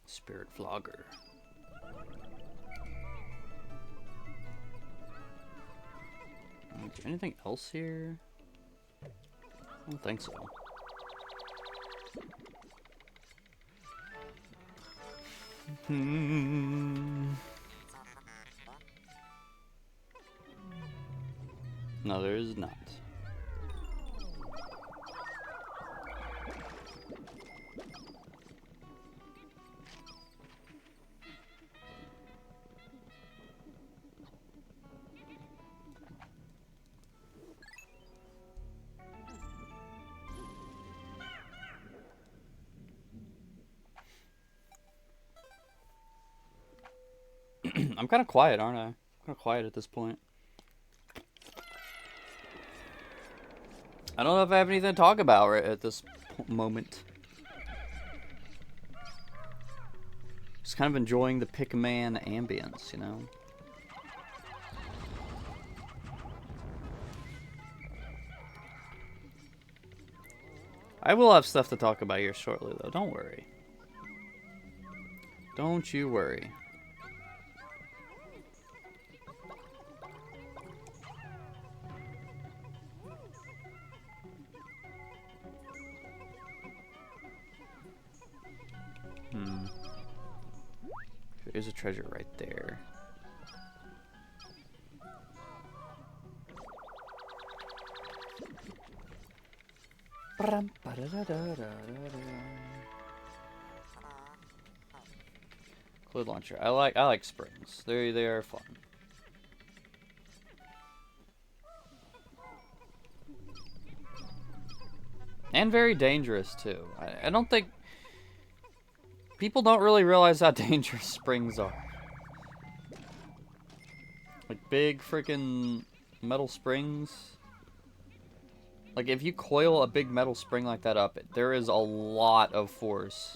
Spirit Flogger. Is there anything else here? I don't think so. No, there is not. I'm kind of quiet, aren't I? I'm kind of quiet at this point. I don't know if I have anything to talk about right at this moment. Just kind of enjoying the Pikmin ambience, you know? I will have stuff to talk about here shortly, though. Don't worry. Don't you worry. There's a treasure right there. Cloud launcher. I like springs. They are fun. And very dangerous too. I don't think people don't really realize how dangerous springs are. Like big freaking metal springs. Like if you coil a big metal spring like that up, there is a lot of force.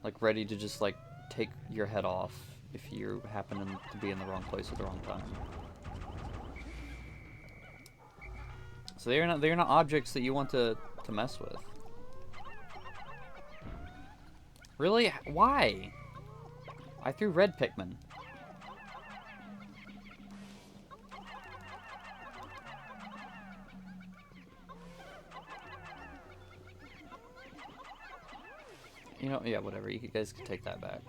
Like ready to just like take your head off if you happen to be in the wrong place at the wrong time. So they're not objects that you want to mess with. Really? Why? I threw red Pikmin. You know, yeah, whatever. You guys can take that back.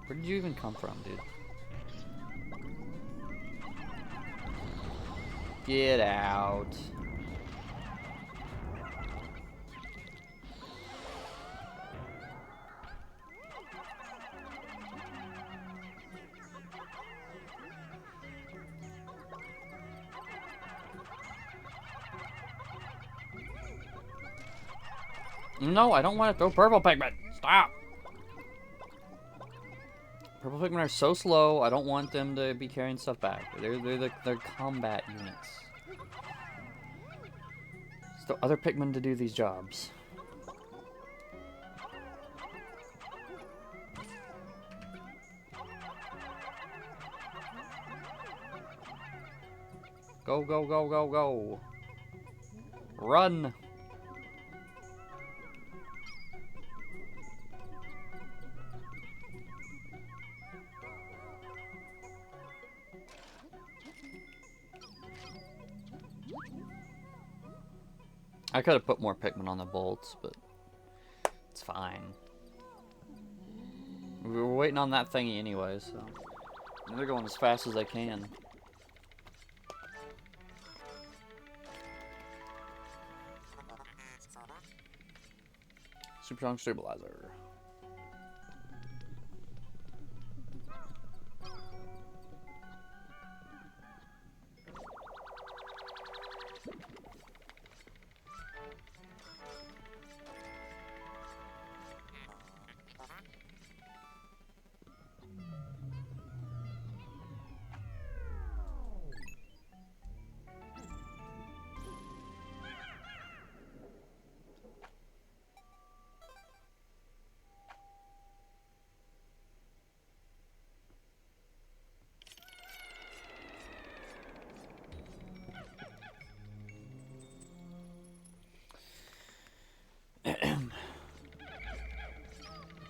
Where did you even come from, dude? Get out. No, I don't want to throw purple Pikmin. Stop. Purple Pikmin are so slow. I don't want them to be carrying stuff back. They're combat units. It's the other Pikmin to do these jobs. Go, go, go, go, go. Run. I could have put more Pikmin on the bolts, but it's fine. We were waiting on that thingy anyway, so they're going as fast as they can. Super strong stabilizer.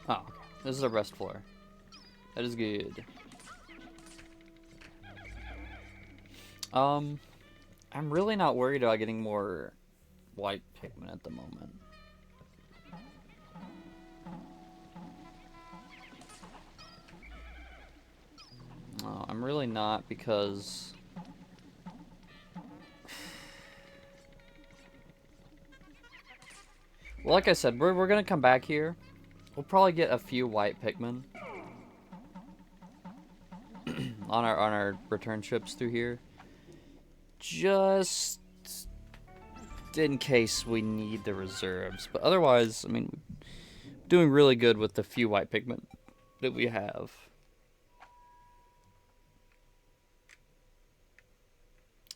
Oh, okay. This is a rest floor. That is good. I'm really not worried about getting more white Pikmin at the moment. No, I'm really not, because well, like I said, we're gonna come back here. We'll probably get a few white Pikmin on our return trips through here, just in case we need the reserves. But otherwise, I mean, doing really good with the few white Pikmin that we have.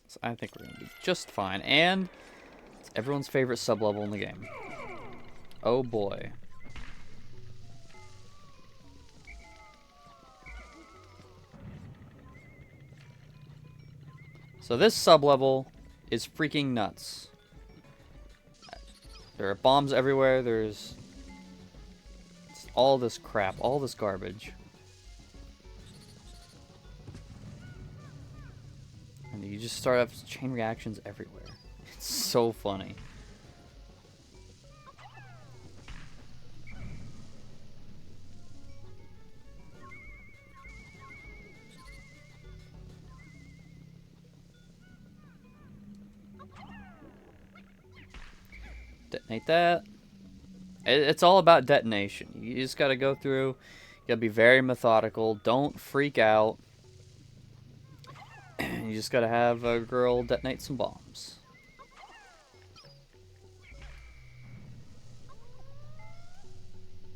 So I think we're gonna be just fine, and it's everyone's favorite sub-level in the game. Oh boy. So this sub-level is freaking nuts. There are bombs everywhere, there's all this crap, all this garbage. And you just start off chain reactions everywhere. It's so funny. Detonate that. It's all about detonation. You just gotta go through. You gotta be very methodical. Don't freak out. You just gotta have a girl detonate some bombs.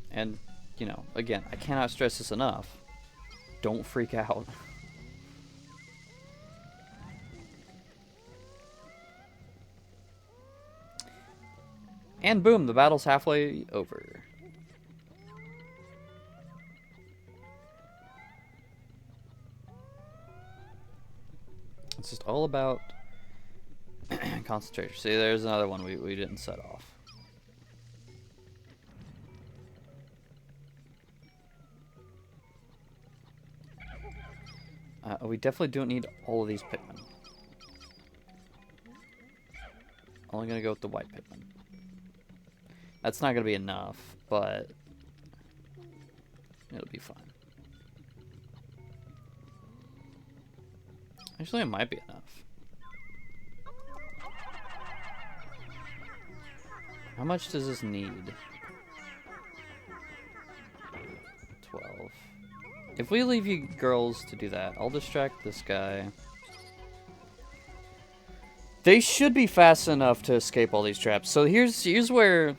And, you know, again, I cannot stress this enough. Don't freak out. And boom, the battle's halfway over. It's just all about concentration. See, there's another one we didn't set off. We definitely don't need all of these Pikmin. Only gonna go with the white Pikmin. That's not gonna be enough, but it'll be fine. Actually, it might be enough. How much does this need? 12. If we leave you girls to do that, I'll distract this guy. They should be fast enough to escape all these traps. So here's where,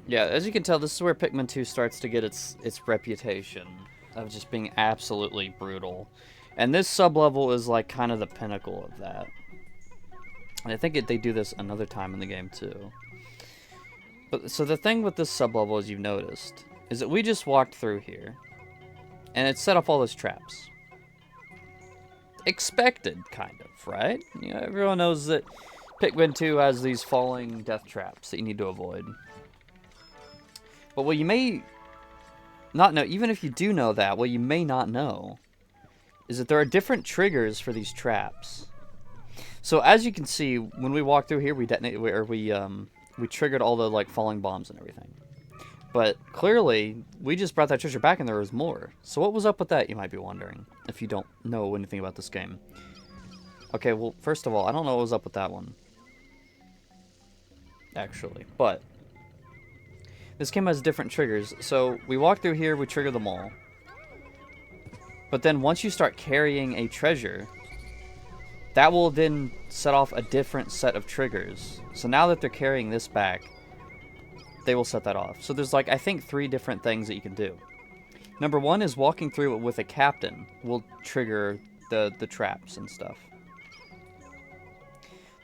yeah, as you can tell, this is where Pikmin 2 starts to get its reputation of just being absolutely brutal. And this sub-level is like kind of the pinnacle of that. And I think they do this another time in the game too. But so the thing with this sub-level, as you've noticed, is that we just walked through here. And it set off all those traps. Expected, kind of, right? You know, everyone knows that Pikmin 2 has these falling death traps that you need to avoid. But what you may not know, even if you do know that, what you may not know is that there are different triggers for these traps. So as you can see, when we walk through here, we detonate, or we we triggered all the, like, falling bombs and everything. But clearly, we just brought that treasure back and there was more. So what was up with that, you might be wondering, if you don't know anything about this game. Okay, well, first of all, I don't know what was up with that one. Actually, but this game has different triggers. So we walk through here, we trigger them all. But then once you start carrying a treasure, that will then set off a different set of triggers. So now that they're carrying this back, they will set that off. So there's, like, I think 3 different things that you can do. Number 1 is walking through it with a captain will trigger the traps and stuff.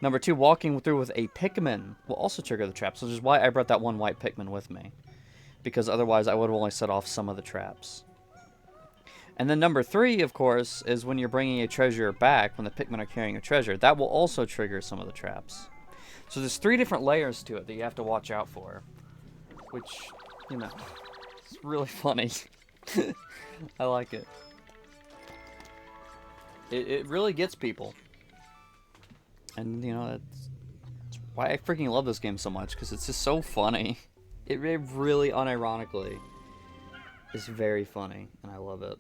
Number 2, walking through with a Pikmin will also trigger the traps, which is why I brought that one white Pikmin with me. Because otherwise I would have only set off some of the traps. And then number 3, of course, is when you're bringing a treasure back, when the Pikmin are carrying a treasure, that will also trigger some of the traps. So there's 3 different layers to it that you have to watch out for. Which, you know, it's really funny. I like it. It really gets people. And, you know, that's why I freaking love this game so much, because it's just so funny. It really, unironically, is very funny, and I love it.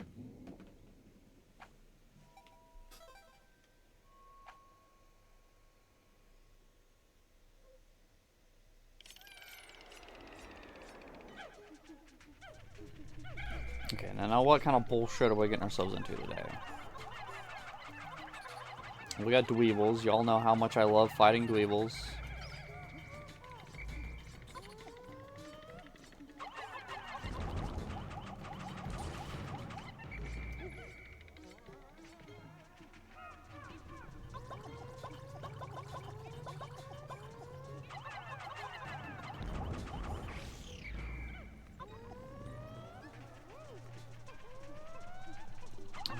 Okay, now what kind of bullshit are we getting ourselves into today? We got dweebles. Y'all know how much I love fighting dweebles.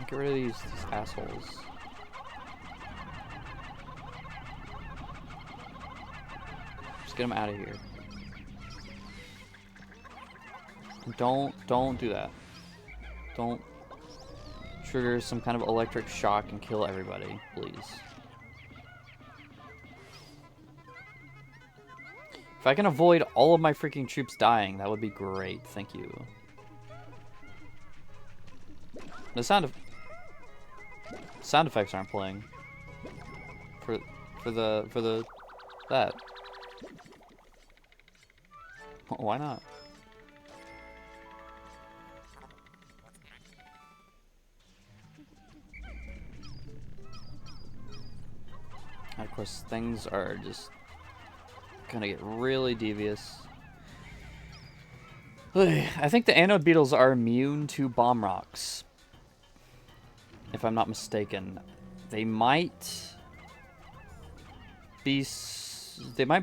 Get rid of these assholes. Just get them out of here. Don't do that. Don't trigger some kind of electric shock and kill everybody, please. If I can avoid all of my freaking troops dying, that would be great. Thank you. The sound effects aren't playing for that. Why not? And of course, things are just gonna get really devious. I think the anode beetles are immune to bomb rocks, if I'm not mistaken. They might be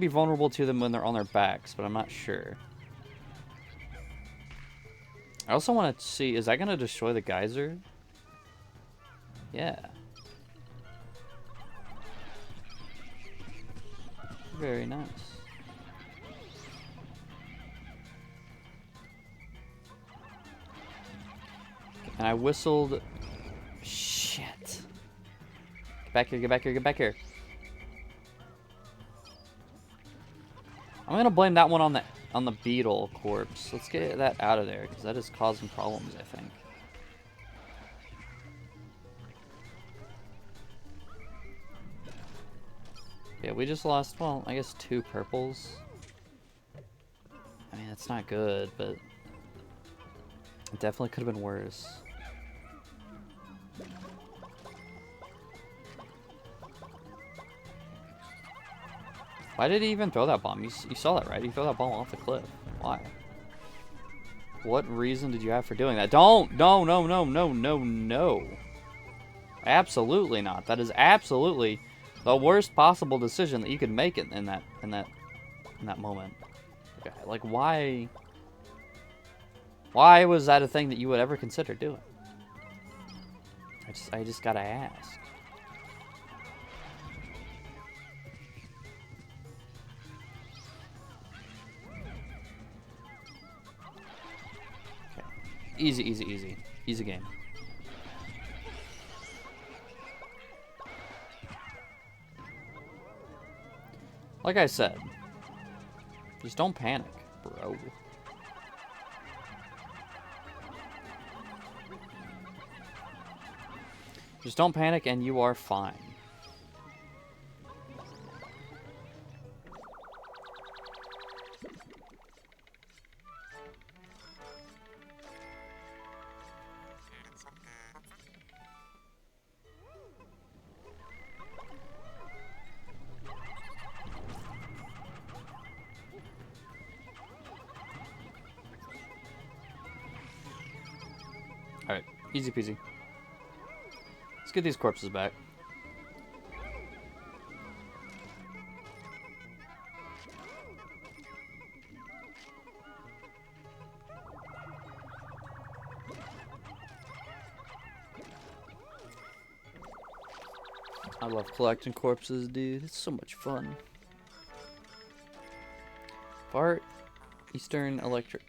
vulnerable to them when they're on their backs, but I'm not sure. I also want to see, is that going to destroy the geyser? Yeah. Very nice. And I whistled. Shit. Get back here, get back here, get back here. I'm gonna blame that one on the beetle corpse. Let's get that out of there, because that is causing problems, I think. Yeah, we just lost, well, I guess 2 purples. I mean, that's not good, but it definitely could have been worse. Why did he even throw that bomb? You saw that, right? He threw that bomb off the cliff. Why? What reason did you have for doing that? Don't! No, no, no, no, no, no. Absolutely not. That is absolutely the worst possible decision that you could make in that moment. Okay, like, why was that a thing that you would ever consider doing? I just gotta ask. Easy, easy, easy. Easy game. Like I said, Just don't panic, bro. Just don't panic and you are fine. Alright, easy peasy. Let's get these corpses back. I love collecting corpses, dude. It's so much fun. Fart, Eastern Electric.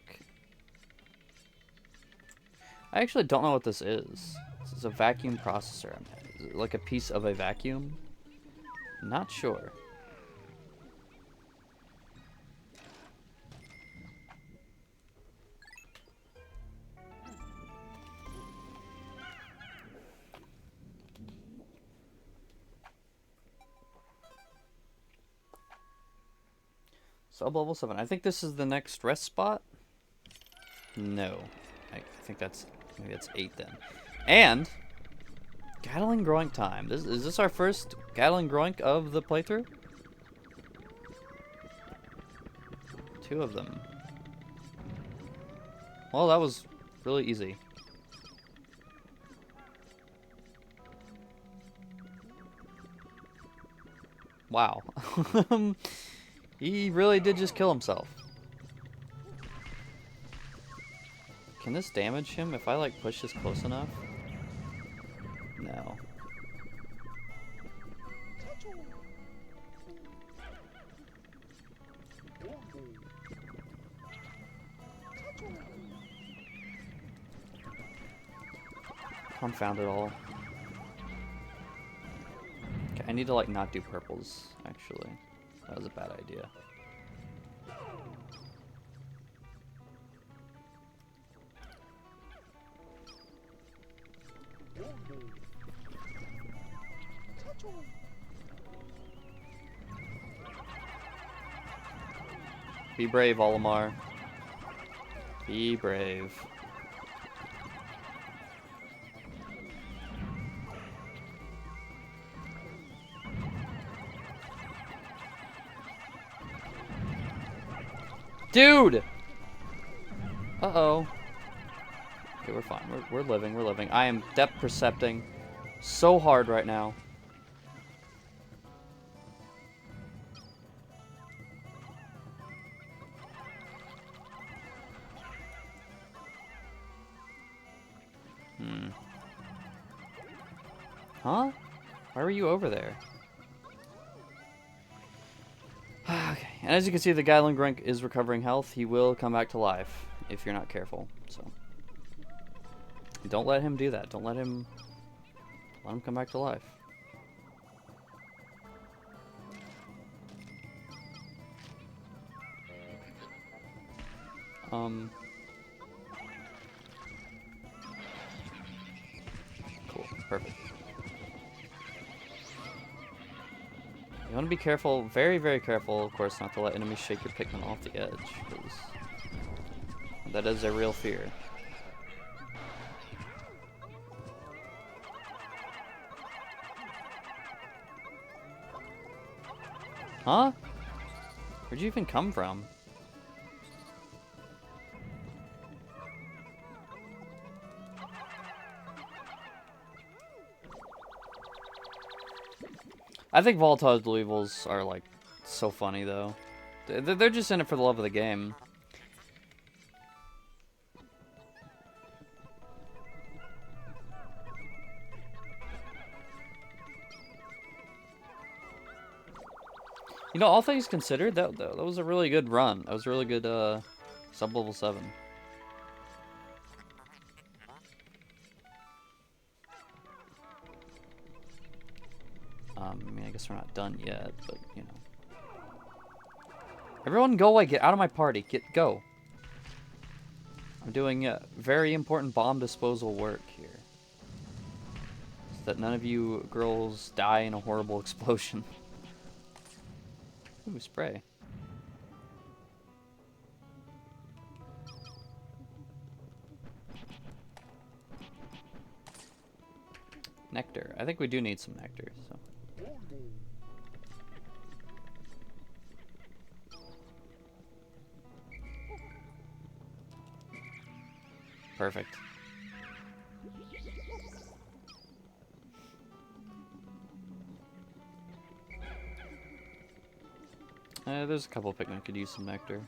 I actually don't know what this is. This is a vacuum processor. Is it like a piece of a vacuum? Not sure. Sub-level 7. I think this is the next rest spot. No. I think that's... maybe that's 8 then. And... Gatling Groink time. Is this our first Gatling Groink of the playthrough? 2 of them. Well, that was really easy. Wow. He really did just kill himself. Can this damage him if I like push this close enough? No. Confound it all. Okay, I need to like not do purples, actually. That was a bad idea. Be brave, Olimar. Be brave. Dude! Uh-oh. Okay, we're fine. We're living. We're living. I am depth percepting so hard right now. Huh? Why were you over there? Okay. And as you can see, the Gatling Groink is recovering health. He will come back to life if you're not careful. So don't let him do that. Don't let him come back to life. Cool. Perfect. You want to be careful, very, very careful, of course, not to let enemies shake your Pikmin off the edge, because that is a real fear. Huh? Where'd you even come from? I think volatile evils are, like, so funny, though. They're just in it for the love of the game. You know, all things considered, that was a really good run. That was a really good, sub-level 7. I mean, I guess we're not done yet, but, you know. Everyone go away. Get out of my party. Go. I'm doing very important bomb disposal work here. So that none of you girls die in a horrible explosion. Ooh, spray. Nectar. I think we do need some nectar, so. Perfect. There's a couple Pikmin could use some nectar.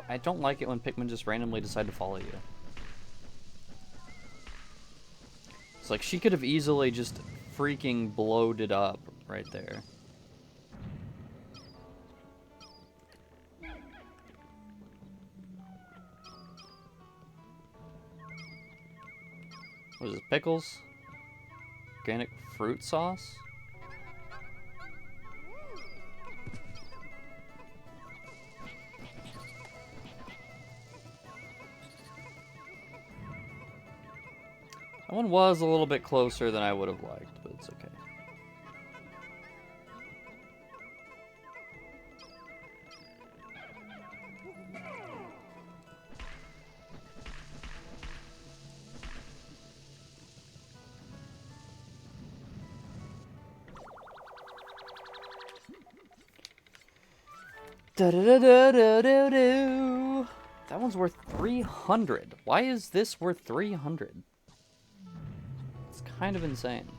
I don't like it when Pikmin just randomly decide to follow you. It's like she could have easily just freaking blowed it up right there. What is this, pickles? Organic fruit sauce? That one was a little bit closer than I would have liked, but it's okay. Da-da-da-da-da-da-do. That one's worth 300. Why is this worth 300? It's kind of insane.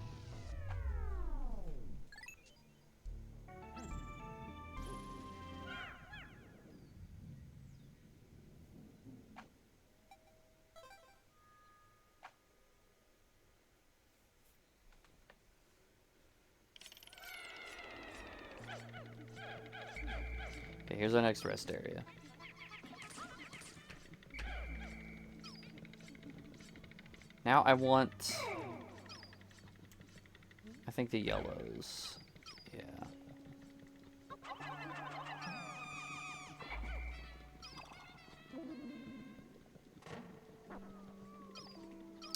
Okay, here's our next rest area. Now I want... I think the yellows. Yeah.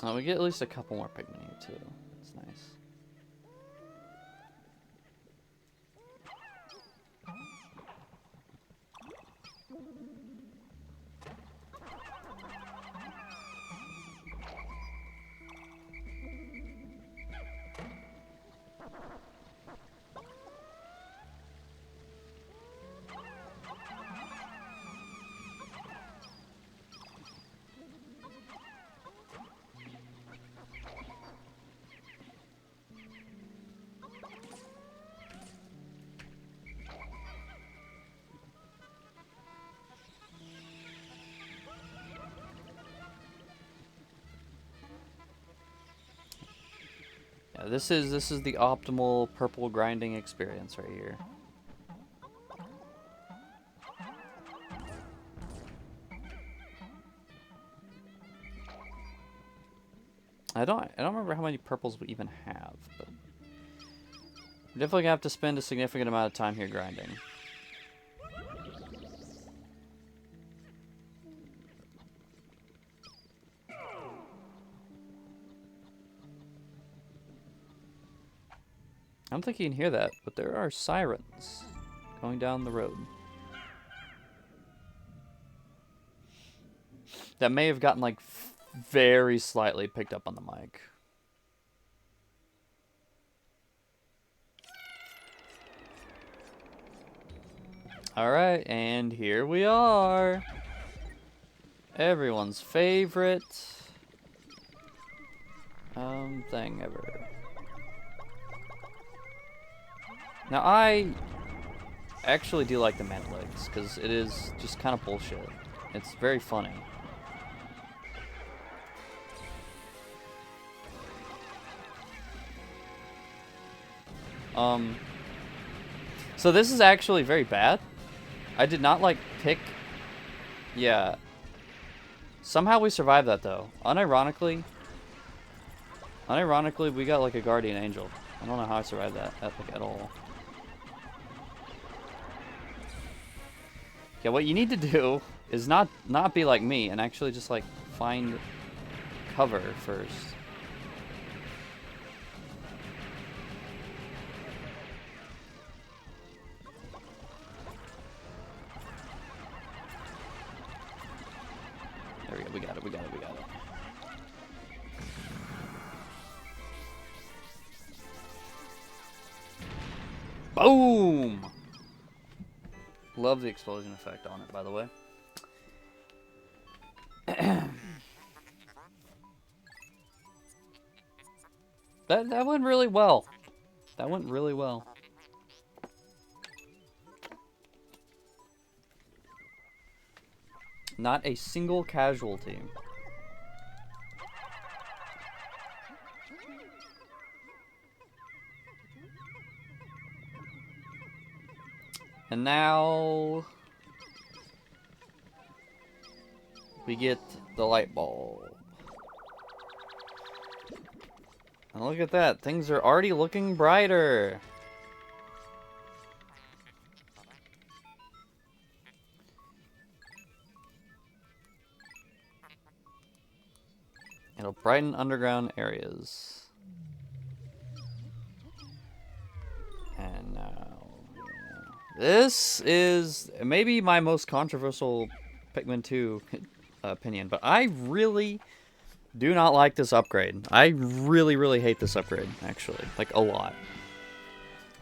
Oh, we get at least a couple more Pikmin here too. That's nice. Yeah, this is the optimal purple grinding experience right here. I don't remember how many purples we even have, but we're definitely gonna have to spend a significant amount of time here grinding. I don't think you can hear that, but there are sirens going down the road. That may have gotten, like, very slightly picked up on the mic. Alright, and here we are. Everyone's favorite thing ever. Now, I actually do like the Mantilegs, because it is just kind of bullshit. It's very funny. So this is actually very bad. I did not, like, pick... Yeah. Somehow we survived that, though. Unironically, Unironically, we got like a guardian angel. I don't know how I survived that at all. Yeah, what you need to do is not be like me and actually just like find cover first. There we go. We got it. We got it. We got it. Boom! Love the explosion effect on it, by the way. That went really well. That went really well. Not a single casualty. And now we get the light bulb. And look at that, things are already looking brighter. It'll brighten underground areas. And now, this is maybe my most controversial Pikmin 2 opinion, but I really do not like this upgrade. I really, really hate this upgrade, actually. Like, a lot.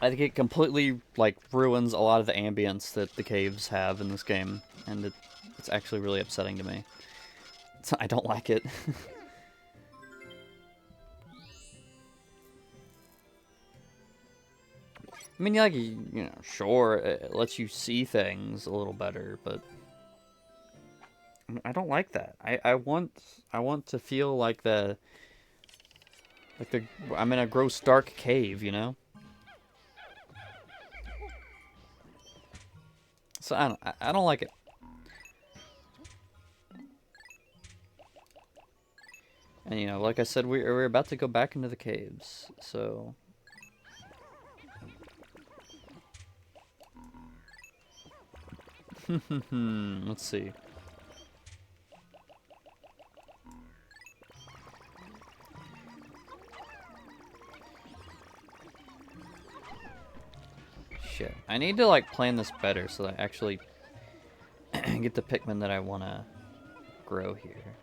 I think it completely, like, ruins a lot of the ambience that the caves have in this game. And it's actually really upsetting to me. I don't like it. I mean, like, you know, sure, it lets you see things a little better, but I don't like that. I want to feel like I'm in a gross dark cave, you know? So I don't like it. And you know, like I said, we're about to go back into the caves, so let's see. Shit. I need to, like, plan this better so that I actually get the Pikmin that I want to grow here.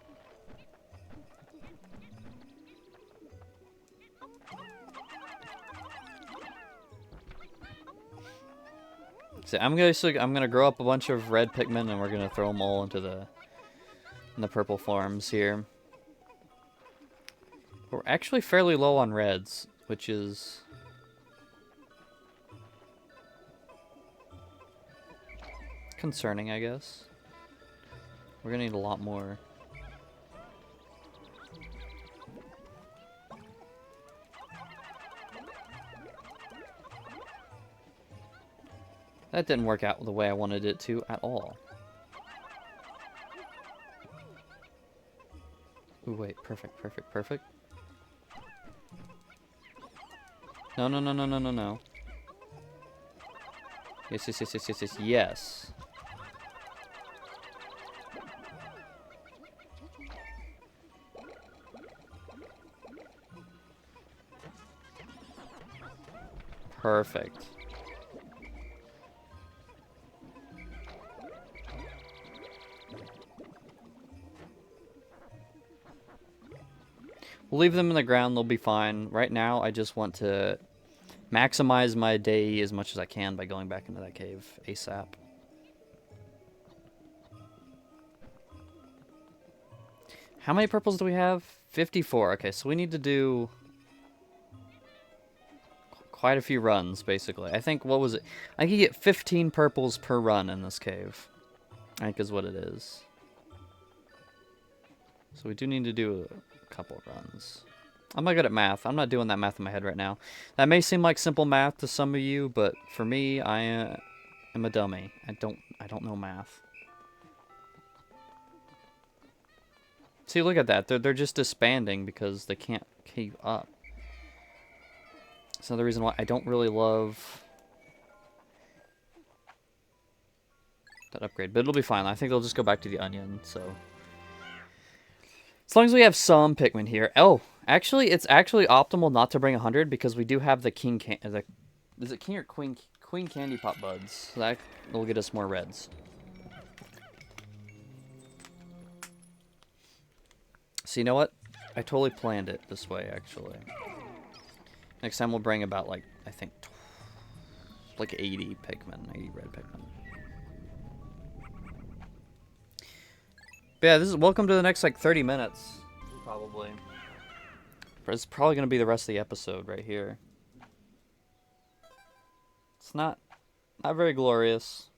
So I'm gonna grow up a bunch of red Pikmin and we're gonna throw them all into the purple farms here. We're actually fairly low on reds, which is concerning, I guess. We're gonna need a lot more. That didn't work out the way I wanted it to at all. Ooh, wait, perfect, perfect, perfect. No, no, no, no, no, no, no. Yes, yes, yes, yes, yes, yes, yes. Perfect. We'll leave them in the ground, they'll be fine. Right now, I just want to maximize my day as much as I can by going back into that cave ASAP. How many purples do we have? 54. Okay, so we need to do quite a few runs, basically. I think, what was it? I can get 15 purples per run in this cave, I think is what it is. So we do need to do a couple of runs. I'm not good at math. I'm not doing that math in my head right now. That may seem like simple math to some of you, but for me, I am a dummy. I don't know math. See, look at that. They're just disbanding because they can't cave up. That's another reason why I don't really love that upgrade, but it'll be fine. I think they'll just go back to the onion, so. As long as we have some Pikmin here. Oh, actually, it's actually optimal not to bring 100 because we do have the king is it king or queen candy pop buds. So that will get us more reds. So you know what? I totally planned it this way, actually. Next time we'll bring about, like, I think, like 80 Pikmin, 80 red Pikmin. But yeah, this is welcome to the next, like, 30 minutes, probably. It's probably going to be the rest of the episode right here. It's not very glorious.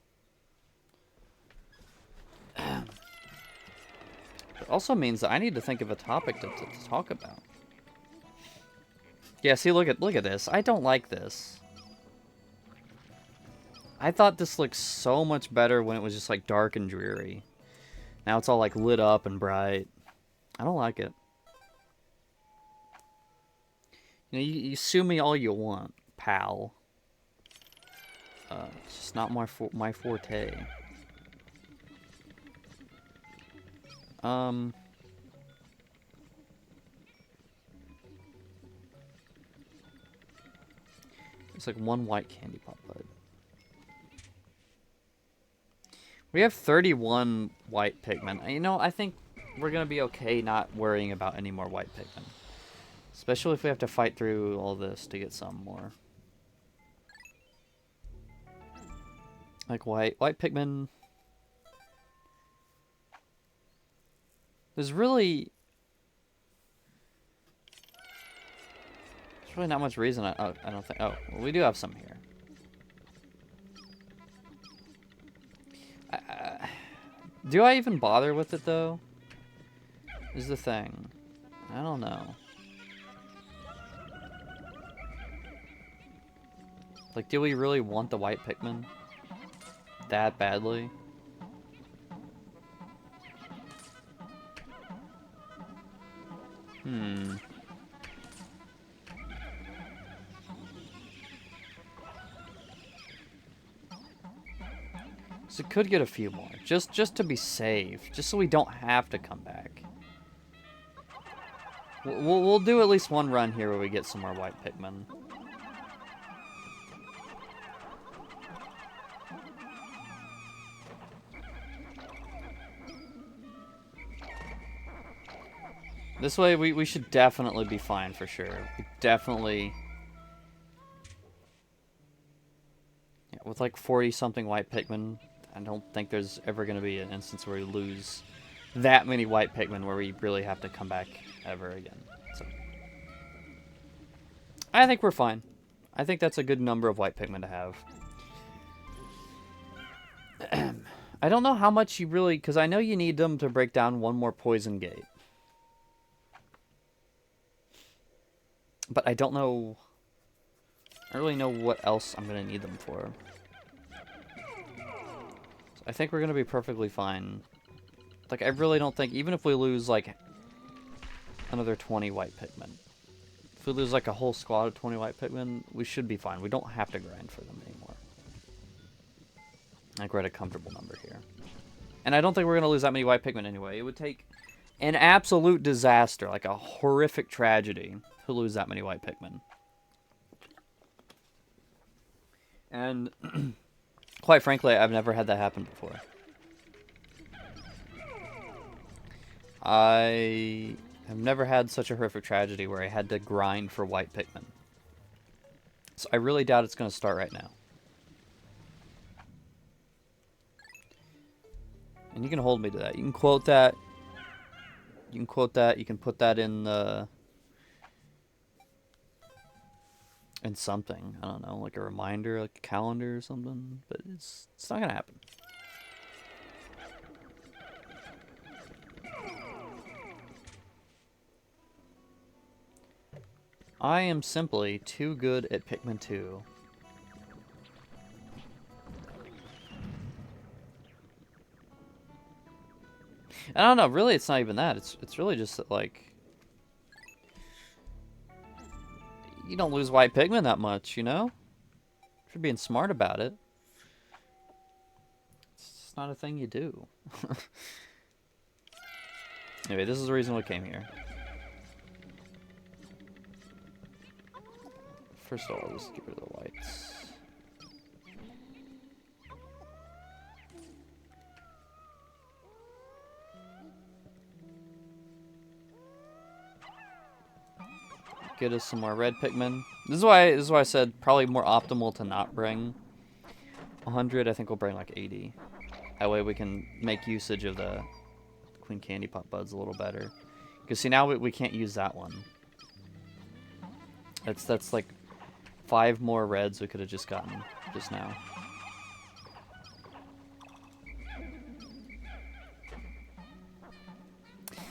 It also means that I need to think of a topic to talk about. Yeah, see, look at this. I don't like this. I thought this looked so much better when it was just like dark and dreary. Now it's all like lit up and bright. I don't like it. You know, you sue me all you want, pal. It's just not my forte. It's like one white candy pop bud. We have 31 white Pikmin. You know, I think we're gonna be okay not worrying about any more white Pikmin. Especially if we have to fight through all this to get some more. Like white Pikmin. There's really not much reason. I don't think. Oh, well, we do have some here. Do I even bother with it though? Is the thing. I don't know. Like, do we really want the white Pikmin that badly? So it could get a few more, just to be safe, just so we don't have to come back. We'll do at least one run here where we get some more white Pikmin. This way we should definitely be fine for sure. We definitely... Yeah, with like 40-something white Pikmin, I don't think there's ever going to be an instance where we lose that many white Pikmin where we really have to come back ever again. So, I think we're fine. I think that's a good number of white Pikmin to have. I don't know how much you really... Because I know you need them to break down one more poison gate. But I don't know... I don't really know what else I'm going to need them for. So I think we're going to be perfectly fine. Like, I really don't think... Even if we lose, like, another 20 white Pikmin. If we lose, like, a whole squad of 20 white Pikmin, we should be fine. We don't have to grind for them anymore. Like, we're at a comfortable number here. And I don't think we're going to lose that many white Pikmin anyway. It would take an absolute disaster, like a horrific tragedy, to lose that many white Pikmin. And, quite frankly, I've never had that happen before. I have never had such a horrific tragedy where I had to grind for white Pikmin. So I really doubt it's going to start right now. And you can hold me to that. You can quote that. You can quote that. You can put that in the... in something. I don't know, like a reminder, like a calendar or something. But it's not going to happen. I am simply too good at Pikmin 2. I don't know, really it's not even that. It's really just that, like... You don't lose white Pikmin that much, you know? If you're being smart about it. It's not a thing you do. Anyway, this is the reason we came here. First of all, let's get rid of the whites. Get us some more red Pikmin. This is why I said probably more optimal to not bring 100. I think we'll bring like 80. That way we can make usage of the Queen Candy Pot buds a little better. Because see, now we can't use that one. That's like 5 more reds we could have just gotten just now.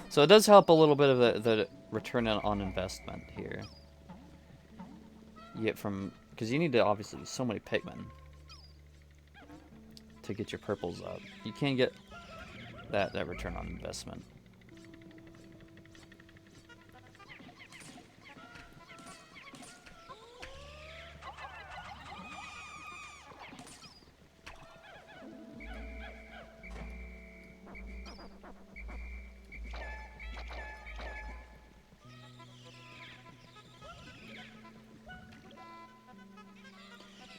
So it does help a little bit of the return on investment here. You get from, because you need to obviously use so many Pikmin to get your purples up. You can't get that return on investment.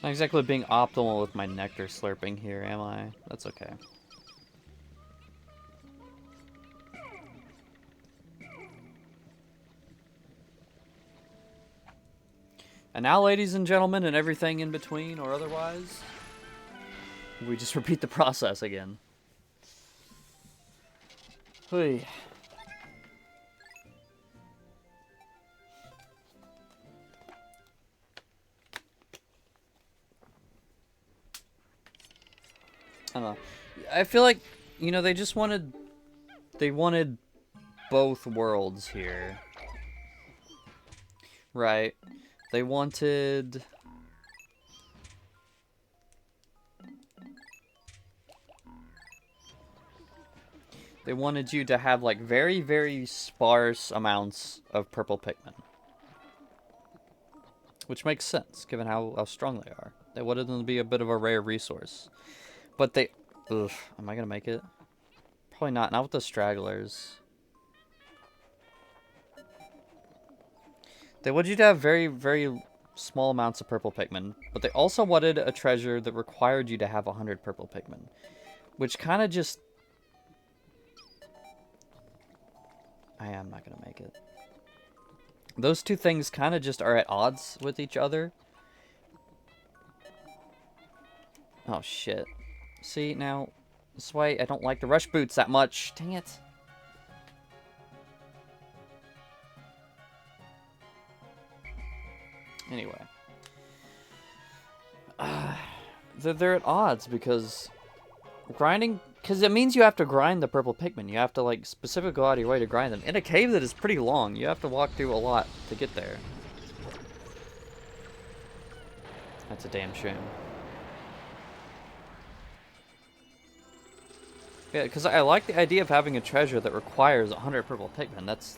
Not exactly being optimal with my nectar slurping here, am I? That's okay. And now, ladies and gentlemen, and everything in between or otherwise, we just repeat the process again. Hui. I don't know. I feel like, you know, they wanted both worlds here. Right. They wanted... They wanted you to have, like, very, very sparse amounts of purple Pikmin. Which makes sense, given how strong they are. They wanted them to be a bit of a rare resource. But they... Ugh, am I gonna make it? Probably not. Not with the stragglers. They wanted you to have very, very small amounts of purple Pikmin. But they also wanted a treasure that required you to have 100 purple Pikmin. Which kind of just... I am not gonna make it. Those two things kind of just are at odds with each other. Oh, shit. See, now, this way I don't like the rush boots that much. Dang it. Anyway. They're at odds because grinding... Because it means you have to grind the purple Pikmin. You have to, like, specifically go out of your way to grind them. In a cave that is pretty long, you have to walk through a lot to get there. That's a damn shame. Yeah, because I like the idea of having a treasure that requires 100 purple Pikmin. That's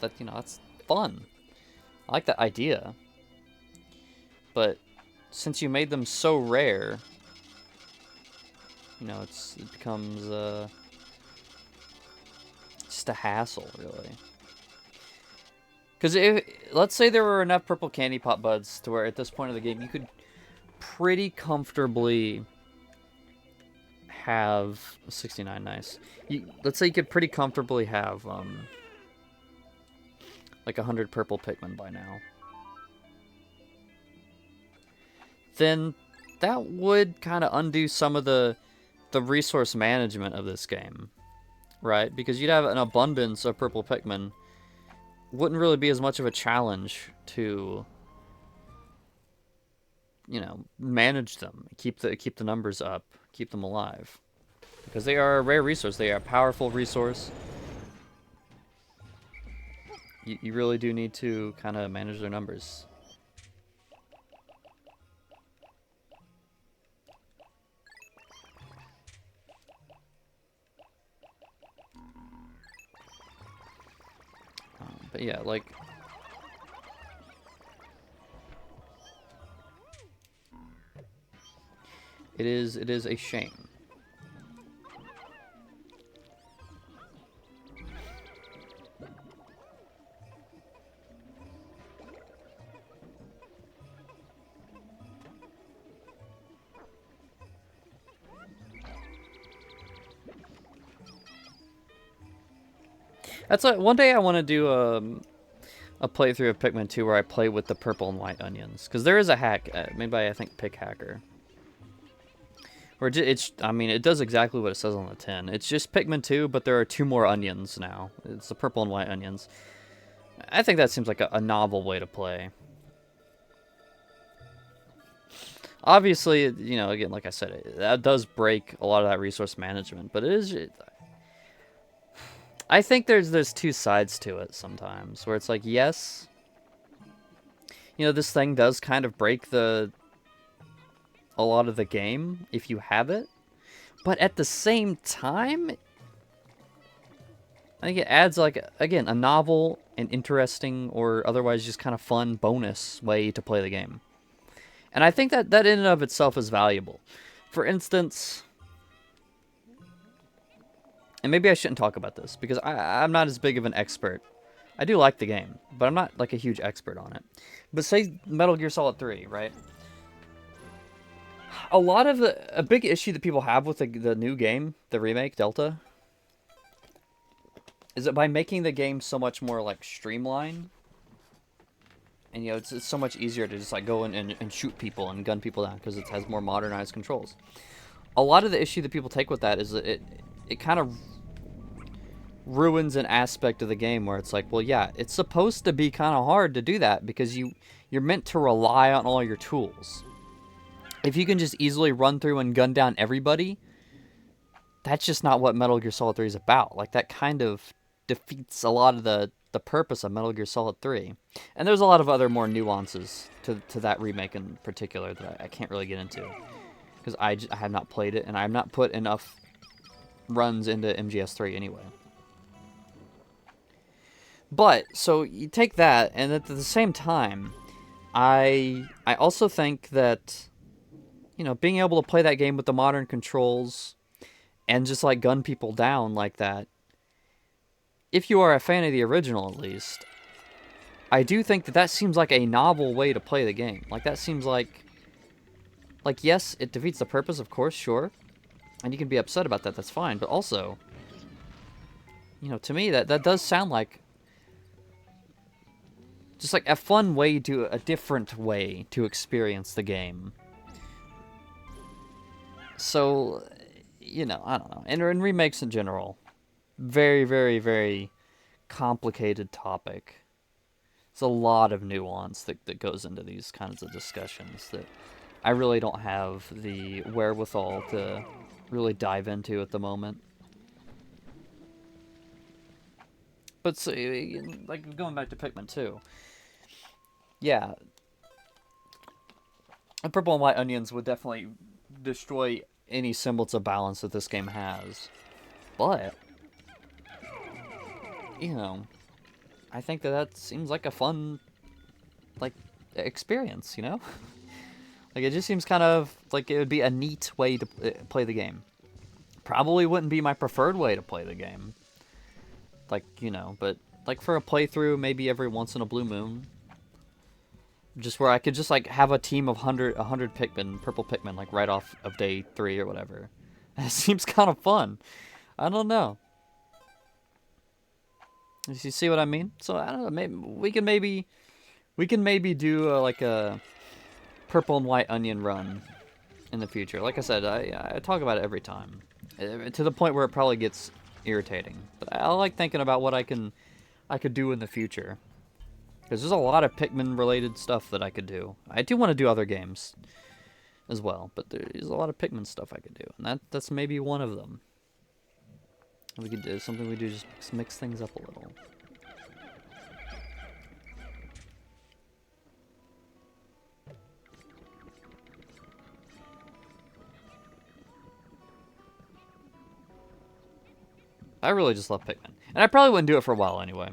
fun. I like that idea. But since you made them so rare, you know, it becomes just a hassle, really. Because let's say there were enough purple candy pot buds to where at this point of the game you could pretty comfortably have 69. Nice. Let's say you could pretty comfortably have like 100 purple Pikmin by now. Then that would kind of undo some of the resource management of this game, right? Because you'd have an abundance of purple Pikmin. Wouldn't really be as much of a challenge to, you know, manage them, keep the numbers up, keep them alive, because they are a rare resource. They are a powerful resource. You really do need to kind of manage their numbers. But yeah, like... It is a shame. That's like one day I want to do a playthrough of Pikmin 2 where I play with the purple and white onions, because there is a hack made by I think Pick Hacker, where I mean it does exactly what it says on the tin. It's just Pikmin 2, but there are 2 more onions now. It's the purple and white onions. I think that seems like a novel way to play. Obviously, you know, again, like I said, that does break a lot of that resource management, but I think there's 2 sides to it sometimes, where it's like, yes, you know, this thing does kind of break a lot of the game if you have it, but at the same time, I think it adds, like, again, a novel and interesting or otherwise just kind of fun bonus way to play the game. And I think that in and of itself is valuable. For instance, and maybe I shouldn't talk about this because I'm not as big of an expert. I do like the game, but I'm not like a huge expert on it. But say Metal Gear Solid 3, right? A big issue that people have with the new game, the remake, Delta, is that by making the game so much more like streamlined, and you know, it's so much easier to just like go in and shoot people and gun people down because it has more modernized controls. A lot of the issue that people take with that is that it kind of ruins an aspect of the game where it's like, well, yeah, it's supposed to be kind of hard to do that because you're meant to rely on all your tools. If you can just easily run through and gun down everybody, that's just not what Metal Gear Solid 3 is about. Like, that kind of defeats a lot of the purpose of Metal Gear Solid 3. And there's a lot of other more nuances to that remake in particular that I can't really get into, because I have not played it, and I have not put enough runs into MGS3 anyway. But, so you take that, and at the same time, I also think that, you know, being able to play that game with the modern controls and just, like, gun people down like that, if you are a fan of the original, at least, I do think that seems like a novel way to play the game. Like, that seems like, yes, it defeats the purpose, of course, sure, and you can be upset about that, that's fine, but also, you know, to me, that does sound like just like a fun way a different way to experience the game. So, you know, I don't know. And in remakes in general, very, very, very complicated topic. It's a lot of nuance that goes into these kinds of discussions that I really don't have the wherewithal to really dive into at the moment. But, so, like, going back to Pikmin 2, yeah, the purple and white onions would definitely destroy any semblance of balance that this game has. But, you know, I think that seems like a fun, like, experience, you know? Like, it just seems kind of like it would be a neat way to play the game. Probably wouldn't be my preferred way to play the game. Like, you know, but, like, for a playthrough, maybe every once in a blue moon, just where I could just, like, have a team of 100 Pikmin, purple Pikmin, like, right off of day 3 or whatever. It seems kind of fun. I don't know. You see what I mean? So, I don't know, maybe we can maybe do, like, a purple and white onion run in the future. Like I said, I talk about it every time. To the point where it probably gets irritating. But I like thinking about what I could do in the future. Because there's a lot of Pikmin-related stuff that I could do. I do want to do other games as well, but there's a lot of Pikmin stuff I could do, and that's maybe one of them. We could do something we do, just mix things up a little. I really just love Pikmin, and I probably wouldn't do it for a while anyway.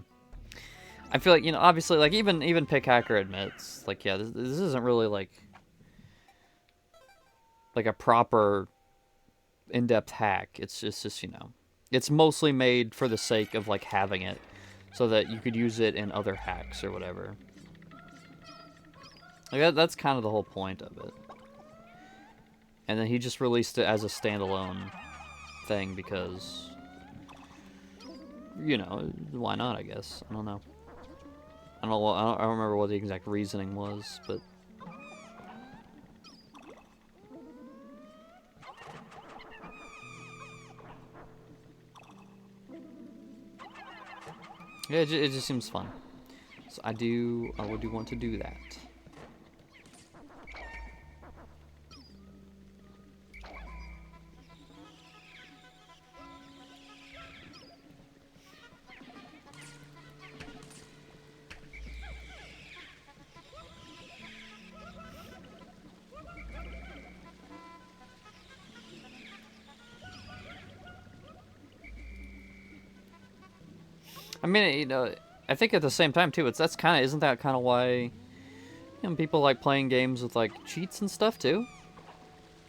I feel like, you know, obviously, like, even Pick Hacker admits, like, yeah, this isn't really, like, like a proper in-depth hack. It's just, you know, it's mostly made for the sake of like having it so that you could use it in other hacks or whatever. Like that's kind of the whole point of it. And then he just released it as a standalone thing because, you know, why not, I guess. I don't know. I don't remember what the exact reasoning was, but yeah, it just seems fun. So I would do want to do that. I mean, you know, I think at the same time too, isn't that kind of why, you know, people like playing games with like cheats and stuff too?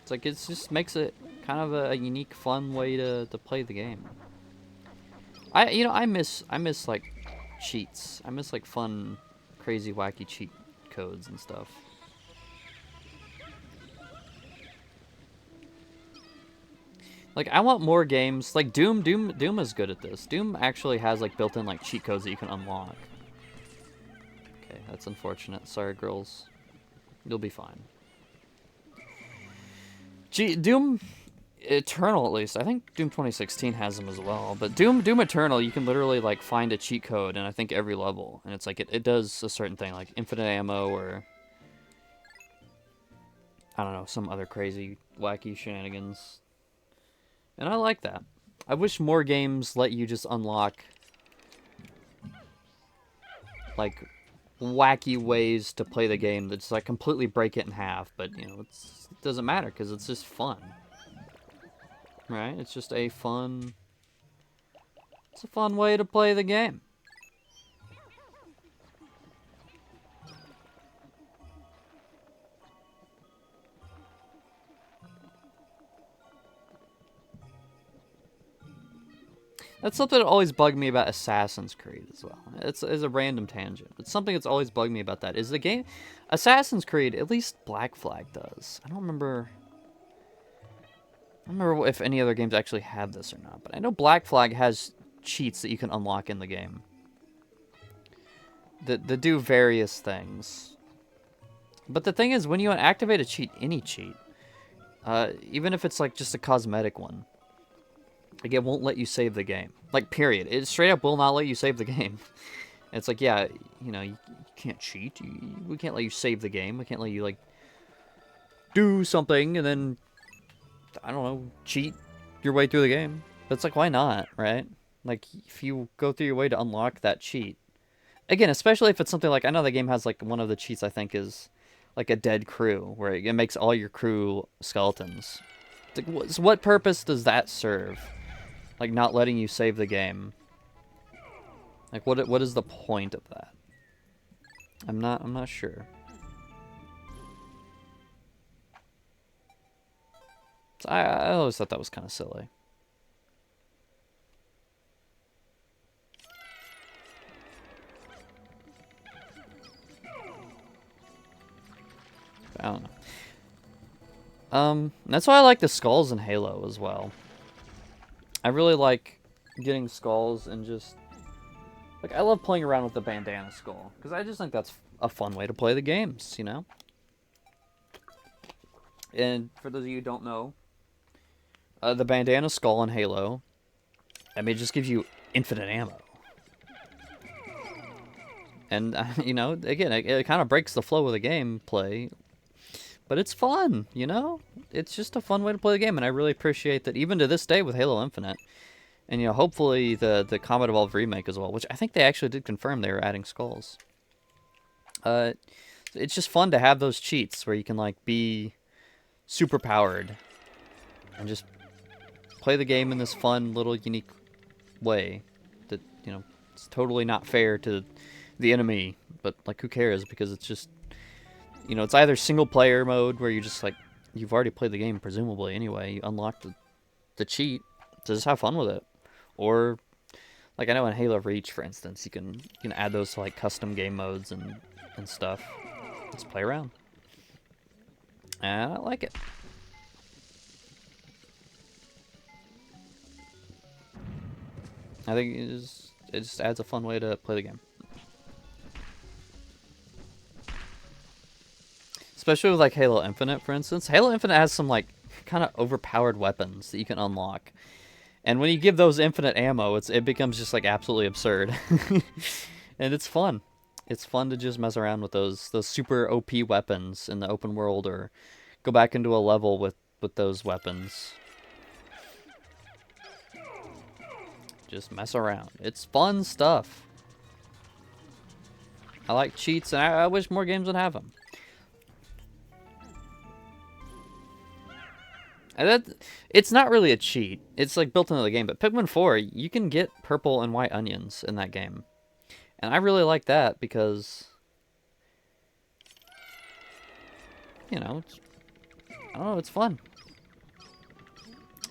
It's like it just makes it kind of a unique, fun way to play the game. I miss like cheats. I miss like fun, crazy, wacky cheat codes and stuff. Like I want more games like Doom is good at this. Doom actually has like built-in like cheat codes that you can unlock. Okay, that's unfortunate. Sorry, girls. You'll be fine. Doom Eternal, at least. I think Doom 2016 has them as well. But Doom Eternal, you can literally like find a cheat code in I think every level, and it's like it does a certain thing, like infinite ammo or I don't know, some other crazy wacky shenanigans. And I like that. I wish more games let you just unlock like wacky ways to play the game that's like completely break it in half, but you know, it doesn't matter because it's just fun. Right? It's just a fun way to play the game. That's something that always bugged me about Assassin's Creed as well. It's a random tangent. It's something that's always bugged me about that. Is the game Assassin's Creed, at least Black Flag does. I don't remember if any other games actually have this or not, but I know Black Flag has cheats that you can unlock in the game that do various things. But the thing is, when you activate a cheat, any cheat, even if it's like just a cosmetic one, like it won't let you save the game. Like, period. It straight up will not let you save the game. It's like, yeah, you know, you can't cheat. We can't let you save the game. We can't let you, like, do something and then, I don't know, cheat your way through the game. But it's like, why not, right? Like, if you go through your way to unlock that cheat. Again, especially if it's something like, I know the game has, like, one of the cheats I think is, like, a dead crew, where it makes all your crew skeletons. It's like, what purpose does that serve? Like, not letting you save the game. Like, what is the point of that? I'm not sure. So I always thought that was kind of silly. I don't know. That's why I like the skulls in Halo as well. I really like getting skulls and just... Like, I love playing around with the bandana skull. Because I just think that's a fun way to play the games, you know? And for those of you who don't know, the bandana skull in Halo, I mean, it just gives you infinite ammo. And, you know, again, it kind of breaks the flow of the gameplay. But it's fun, you know? It's just a fun way to play the game, and I really appreciate that even to this day with Halo Infinite. And, you know, hopefully the Combat Evolved remake as well, which I think they actually did confirm they were adding skulls. It's just fun to have those cheats where you can, like, be super powered and just play the game in this fun, little, unique way that, you know, it's totally not fair to the enemy, but, like, who cares? Because it's just... You know, it's either single player mode where you just like you've already played the game, presumably, anyway. You unlock the cheat, so just have fun with it. Or, like, I know in Halo Reach, for instance, you can add those to, like, custom game modes and stuff. Just play around. And I like it. I think it just adds a fun way to play the game. Especially with, like, Halo Infinite, for instance. Halo Infinite has some, like, kind of overpowered weapons that you can unlock. And when you give those infinite ammo, it becomes just, like, absolutely absurd. And it's fun. It's fun to just mess around with those super OP weapons in the open world, or go back into a level with those weapons. Just mess around. It's fun stuff. I like cheats, and I wish more games would have them. And it's not really a cheat. It's like built into the game. But Pikmin 4, you can get purple and white onions in that game. And I really like that because, you know, I don't know, it's fun.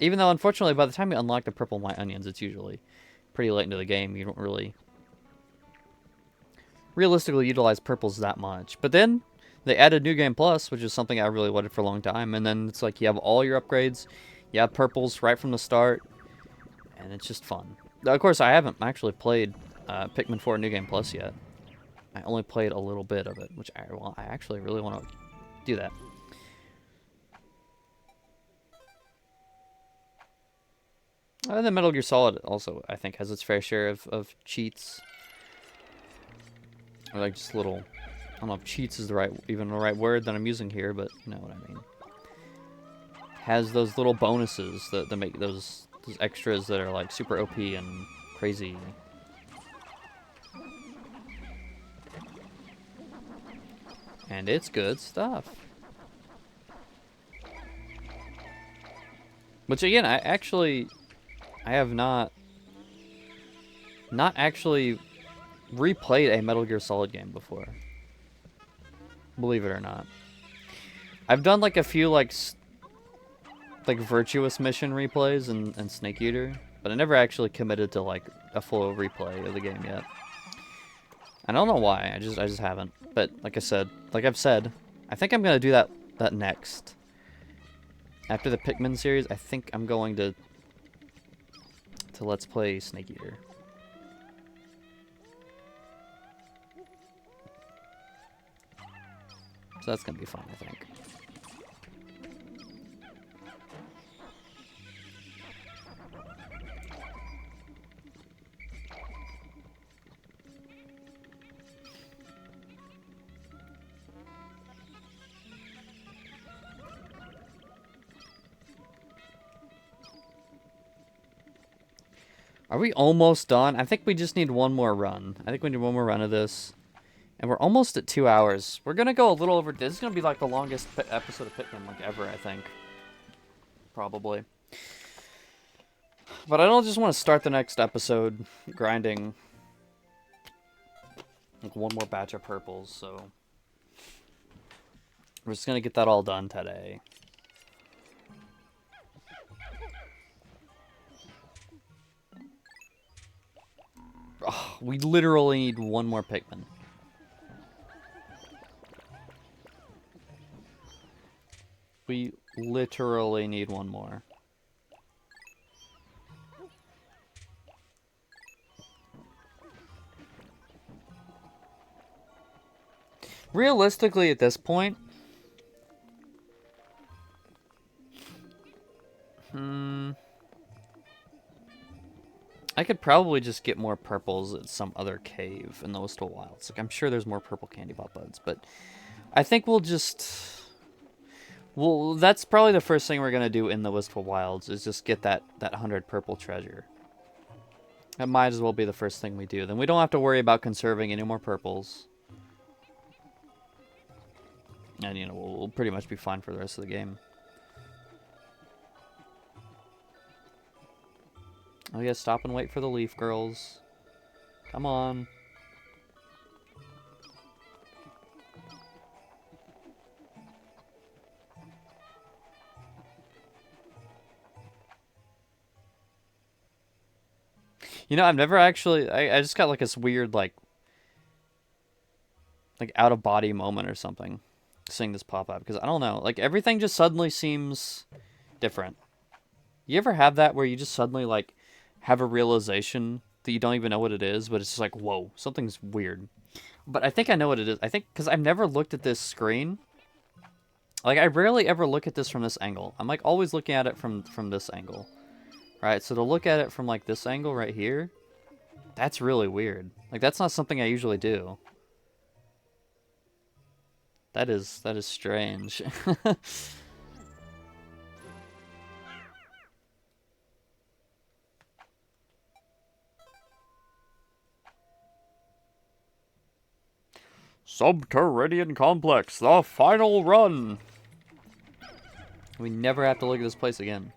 Even though, unfortunately, by the time you unlock the purple and white onions, it's usually pretty late into the game. You don't really realistically utilize purples that much. But then they added New Game Plus, which is something I really wanted for a long time. And then it's like you have all your upgrades. You have purples right from the start. And it's just fun. Of course, I haven't actually played Pikmin 4 New Game Plus yet. I only played a little bit of it, which I actually really want to do that. And then Metal Gear Solid also, I think, has its fair share of cheats. Or like just little, I don't know if cheats is even the right word that I'm using here, but you know what I mean. Has those little bonuses that make those extras that are like super OP and crazy. And it's good stuff. Which again, I have not actually replayed a Metal Gear Solid game before. Believe it or not. I've done like a few like Virtuous Mission replays and Snake Eater, but I never actually committed to like a full replay of the game yet. I don't know why. I just haven't. But like I've said, I think I'm gonna do that next. After the Pikmin series, I think I'm going to Let's Play Snake Eater. So that's gonna be fun, I think. Are we almost done? I think we just need one more run. I think we need one more run of this. And we're almost at 2 hours. We're going to go a little over. This is going to be like the longest episode of Pikmin like ever, I think. Probably. But I don't just want to start the next episode grinding like one more batch of purples, so we're just going to get that all done today. Oh, we literally need one more Pikmin. We literally need one more. Realistically, at this point, I could probably just get more purples at some other cave in the Wistful Wilds. Like, I'm sure there's more purple candy pop buds, but I think we'll just... Well, that's probably the first thing we're going to do in the Wistful Wilds, is just get that 100 purple treasure. That might as well be the first thing we do. Then we don't have to worry about conserving any more purples. And, you know, we'll pretty much be fine for the rest of the game. Oh yeah, stop and wait for the leaf girls. Come on. You know, I've never actually... I just got like this weird, like out-of-body moment or something seeing this pop up. Because I don't know. Like, everything just suddenly seems different. You ever have that where you just suddenly, like, have a realization that you don't even know what it is, but it's just like, whoa, something's weird. But I think I know what it is. I think, because I've never looked at this screen. Like, I rarely ever look at this from this angle. I'm, like, always looking at it from this angle. Right, so to look at it from, like, this angle right here, that's really weird. Like, that's not something I usually do. That is strange. Subterranean Complex, the final run! We never have to look at this place again.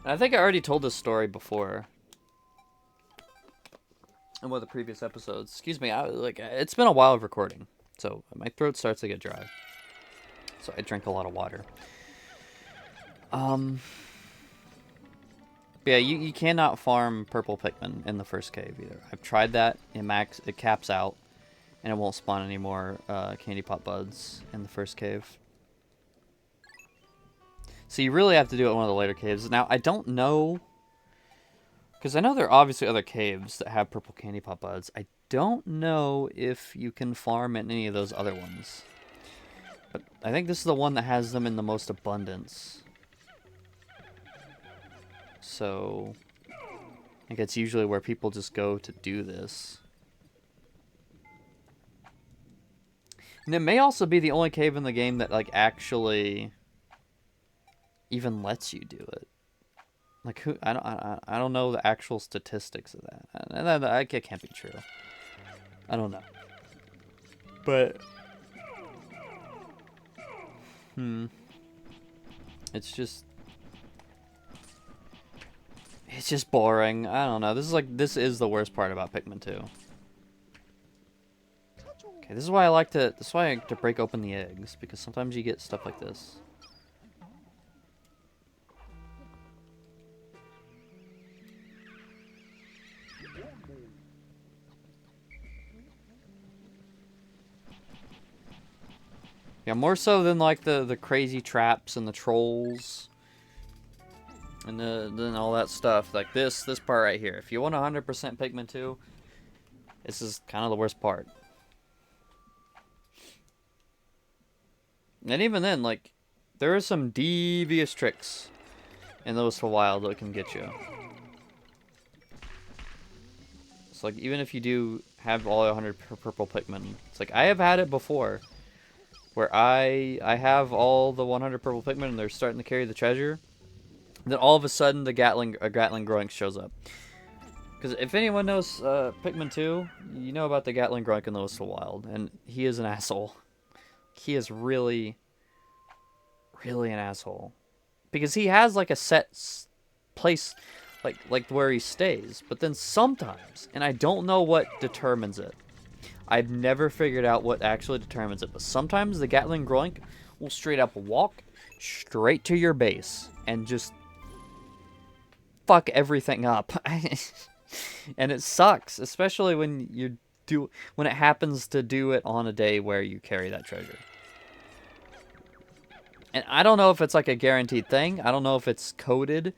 And I think I already told this story before. In one of the previous episodes. Excuse me, it's been a while of recording. So my throat starts to get dry. So I drink a lot of water. Yeah, you cannot farm purple Pikmin in the first cave either. I've tried that. It caps out, and it won't spawn any more candy pot buds in the first cave. So you really have to do it in one of the later caves. Now, I don't know, because I know there are obviously other caves that have purple candy pot buds. I don't know if you can farm in any of those other ones. But I think this is the one that has them in the most abundance. So, I think it's usually where people just go to do this. And it may also be the only cave in the game that, like, actually even lets you do it. Like, who? I don't know the actual statistics of that. And that can't be true. I don't know. But, it's just boring. I don't know. This is the worst part about Pikmin 2. Okay, this is why I like to break open the eggs, because sometimes you get stuff like this. Yeah, more so than like the crazy traps and the trolls. And then all that stuff, like this part right here. If you want 100% Pikmin 2, this is kind of the worst part. And even then, like, there are some devious tricks in those for Wild that can get you. It's like, even if you do have all 100 purple Pikmin, it's like, I have had it before, where I have all the 100 purple Pikmin and they're starting to carry the treasure. Then all of a sudden, a Gatling Groink shows up. Because if anyone knows Pikmin 2, you know about the Gatling Groink in the Whistle Wild, and he is an asshole. He is really, really an asshole. Because he has like a set place, like where he stays. But then sometimes, and I don't know what determines it. I've never figured out what actually determines it, but sometimes the Gatling Groink will straight up walk straight to your base and just fuck everything up. And it sucks, especially when when it happens to do it on a day where you carry that treasure. And I don't know if it's like a guaranteed thing. I don't know if it's coded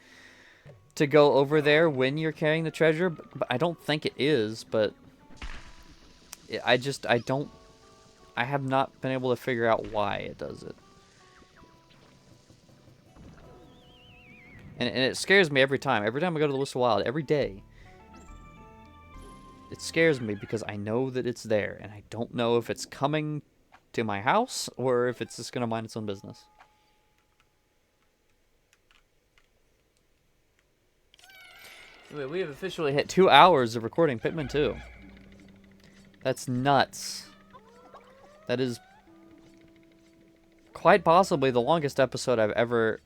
to go over there when you're carrying the treasure, but I don't think it is, but I have not been able to figure out why it does it. And it scares me every time. Every time I go to the Whistle Wild, every day, it scares me because I know that it's there, and I don't know if it's coming to my house or if it's just going to mind its own business. Anyway, we have officially hit 2 hours of recording Pikmin 2. That's nuts. That is quite possibly the longest episode I've ever...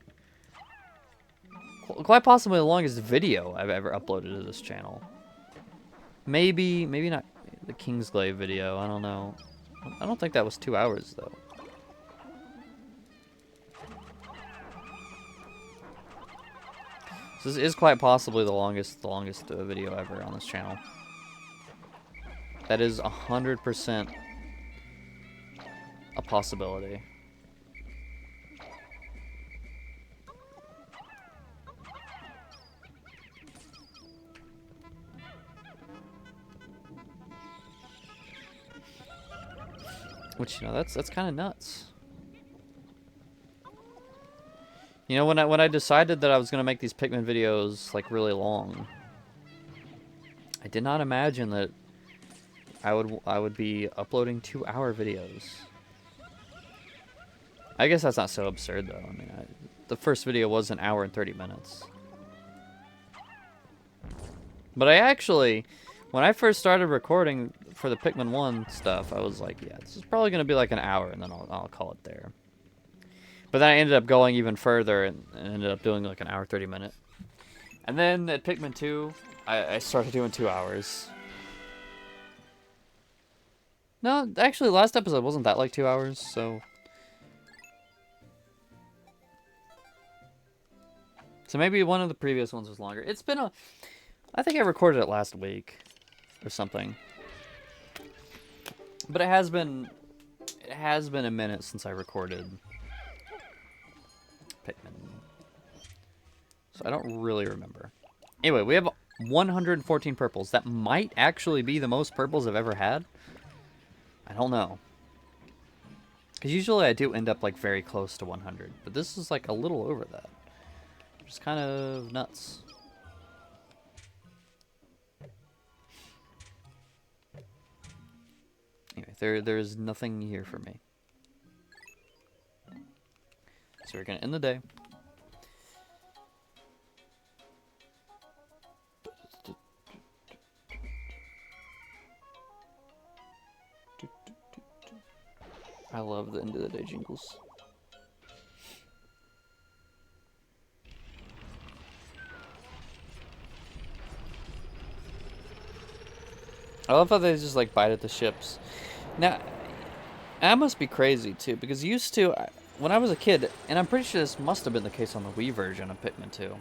Quite possibly the longest video I've ever uploaded to this channel. Maybe not the Kingsglaive video, I don't know. I don't think that was 2 hours, though. So this is quite possibly the longest video ever on this channel. That is 100% a possibility. Which, you know, that's kind of nuts. You know, when I decided that I was gonna make these Pikmin videos like really long, I did not imagine that I would be uploading 2-hour videos. I guess that's not so absurd though. I mean, the first video was 1 hour and 30 minutes. But I actually, when I first started recording for the Pikmin 1 stuff, I was like, yeah, this is probably going to be like 1 hour, and then I'll call it there. But then I ended up going even further and ended up doing like 1 hour, 30 minute. And then at Pikmin 2, I started doing 2 hours. No, actually, last episode wasn't that like 2 hours, so... So maybe one of the previous ones was longer. It's been a... I think I recorded it last week or something. But it has been a minute since I recorded Pikmin. So I don't really remember. Anyway, we have 114 purples. That might actually be the most purples I've ever had. I don't know. Because usually I do end up like very close to 100. But this is like a little over that. Which is kind of nuts. Anyway, there is nothing here for me. So we're going to end the day. I love the end of the day jingles. I love how they just like bite at the ships. Now, that must be crazy too, because used to, when I was a kid, and I'm pretty sure this must have been the case on the Wii version of Pikmin 2,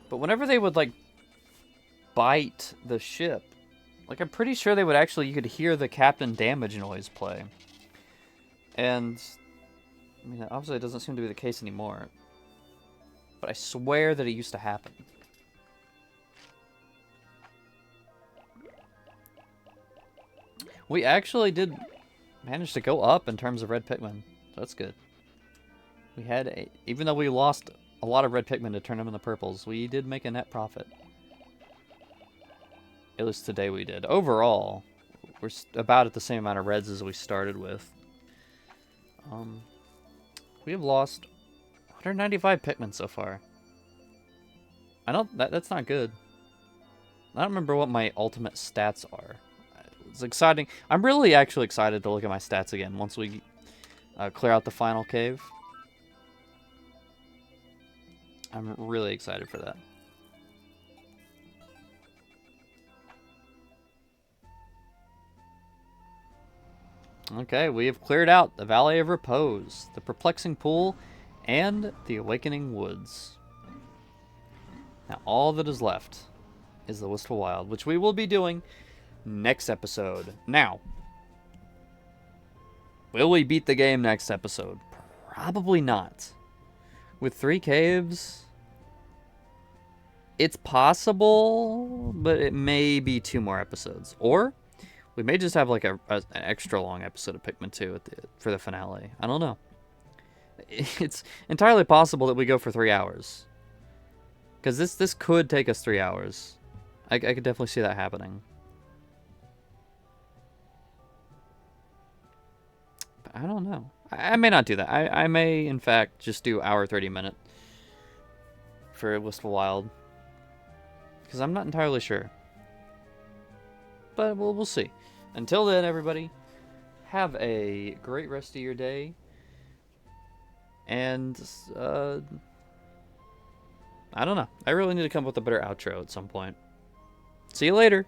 but whenever they would like bite the ship, like I'm pretty sure they would actually, you could hear the Captain Damage noise play. And, I mean, obviously it doesn't seem to be the case anymore, but I swear that it used to happen. We actually did manage to go up in terms of red Pikmin. So that's good. We had, even though we lost a lot of red Pikmin to turn them into purples, we did make a net profit. At least today we did. Overall, we're about at the same amount of reds as we started with. We have lost 195 Pikmin so far. I don't, that's not good. I don't remember what my ultimate stats are. It's exciting. I'm really actually excited to look at my stats again once we clear out the final cave. I'm really excited for that. Okay, we have cleared out the Valley of Repose, the Perplexing Pool, and the Awakening Woods. Now all that is left is the Wistful Wild, which we will be doing next episode. Now, will we beat the game next episode? Probably not. With 3 caves, it's possible, but it may be 2 more episodes. Or we may just have like an extra long episode of Pikmin 2 for the finale. I don't know. It's entirely possible that we go for 3 hours. Because this could take us 3 hours. I could definitely see that happening. But I don't know. I may not do that. I may, in fact, just do hour 30 minute for Wistful Wild. Because I'm not entirely sure. But we'll see. Until then, everybody, have a great rest of your day. And, I don't know. I really need to come up with a better outro at some point. See you later.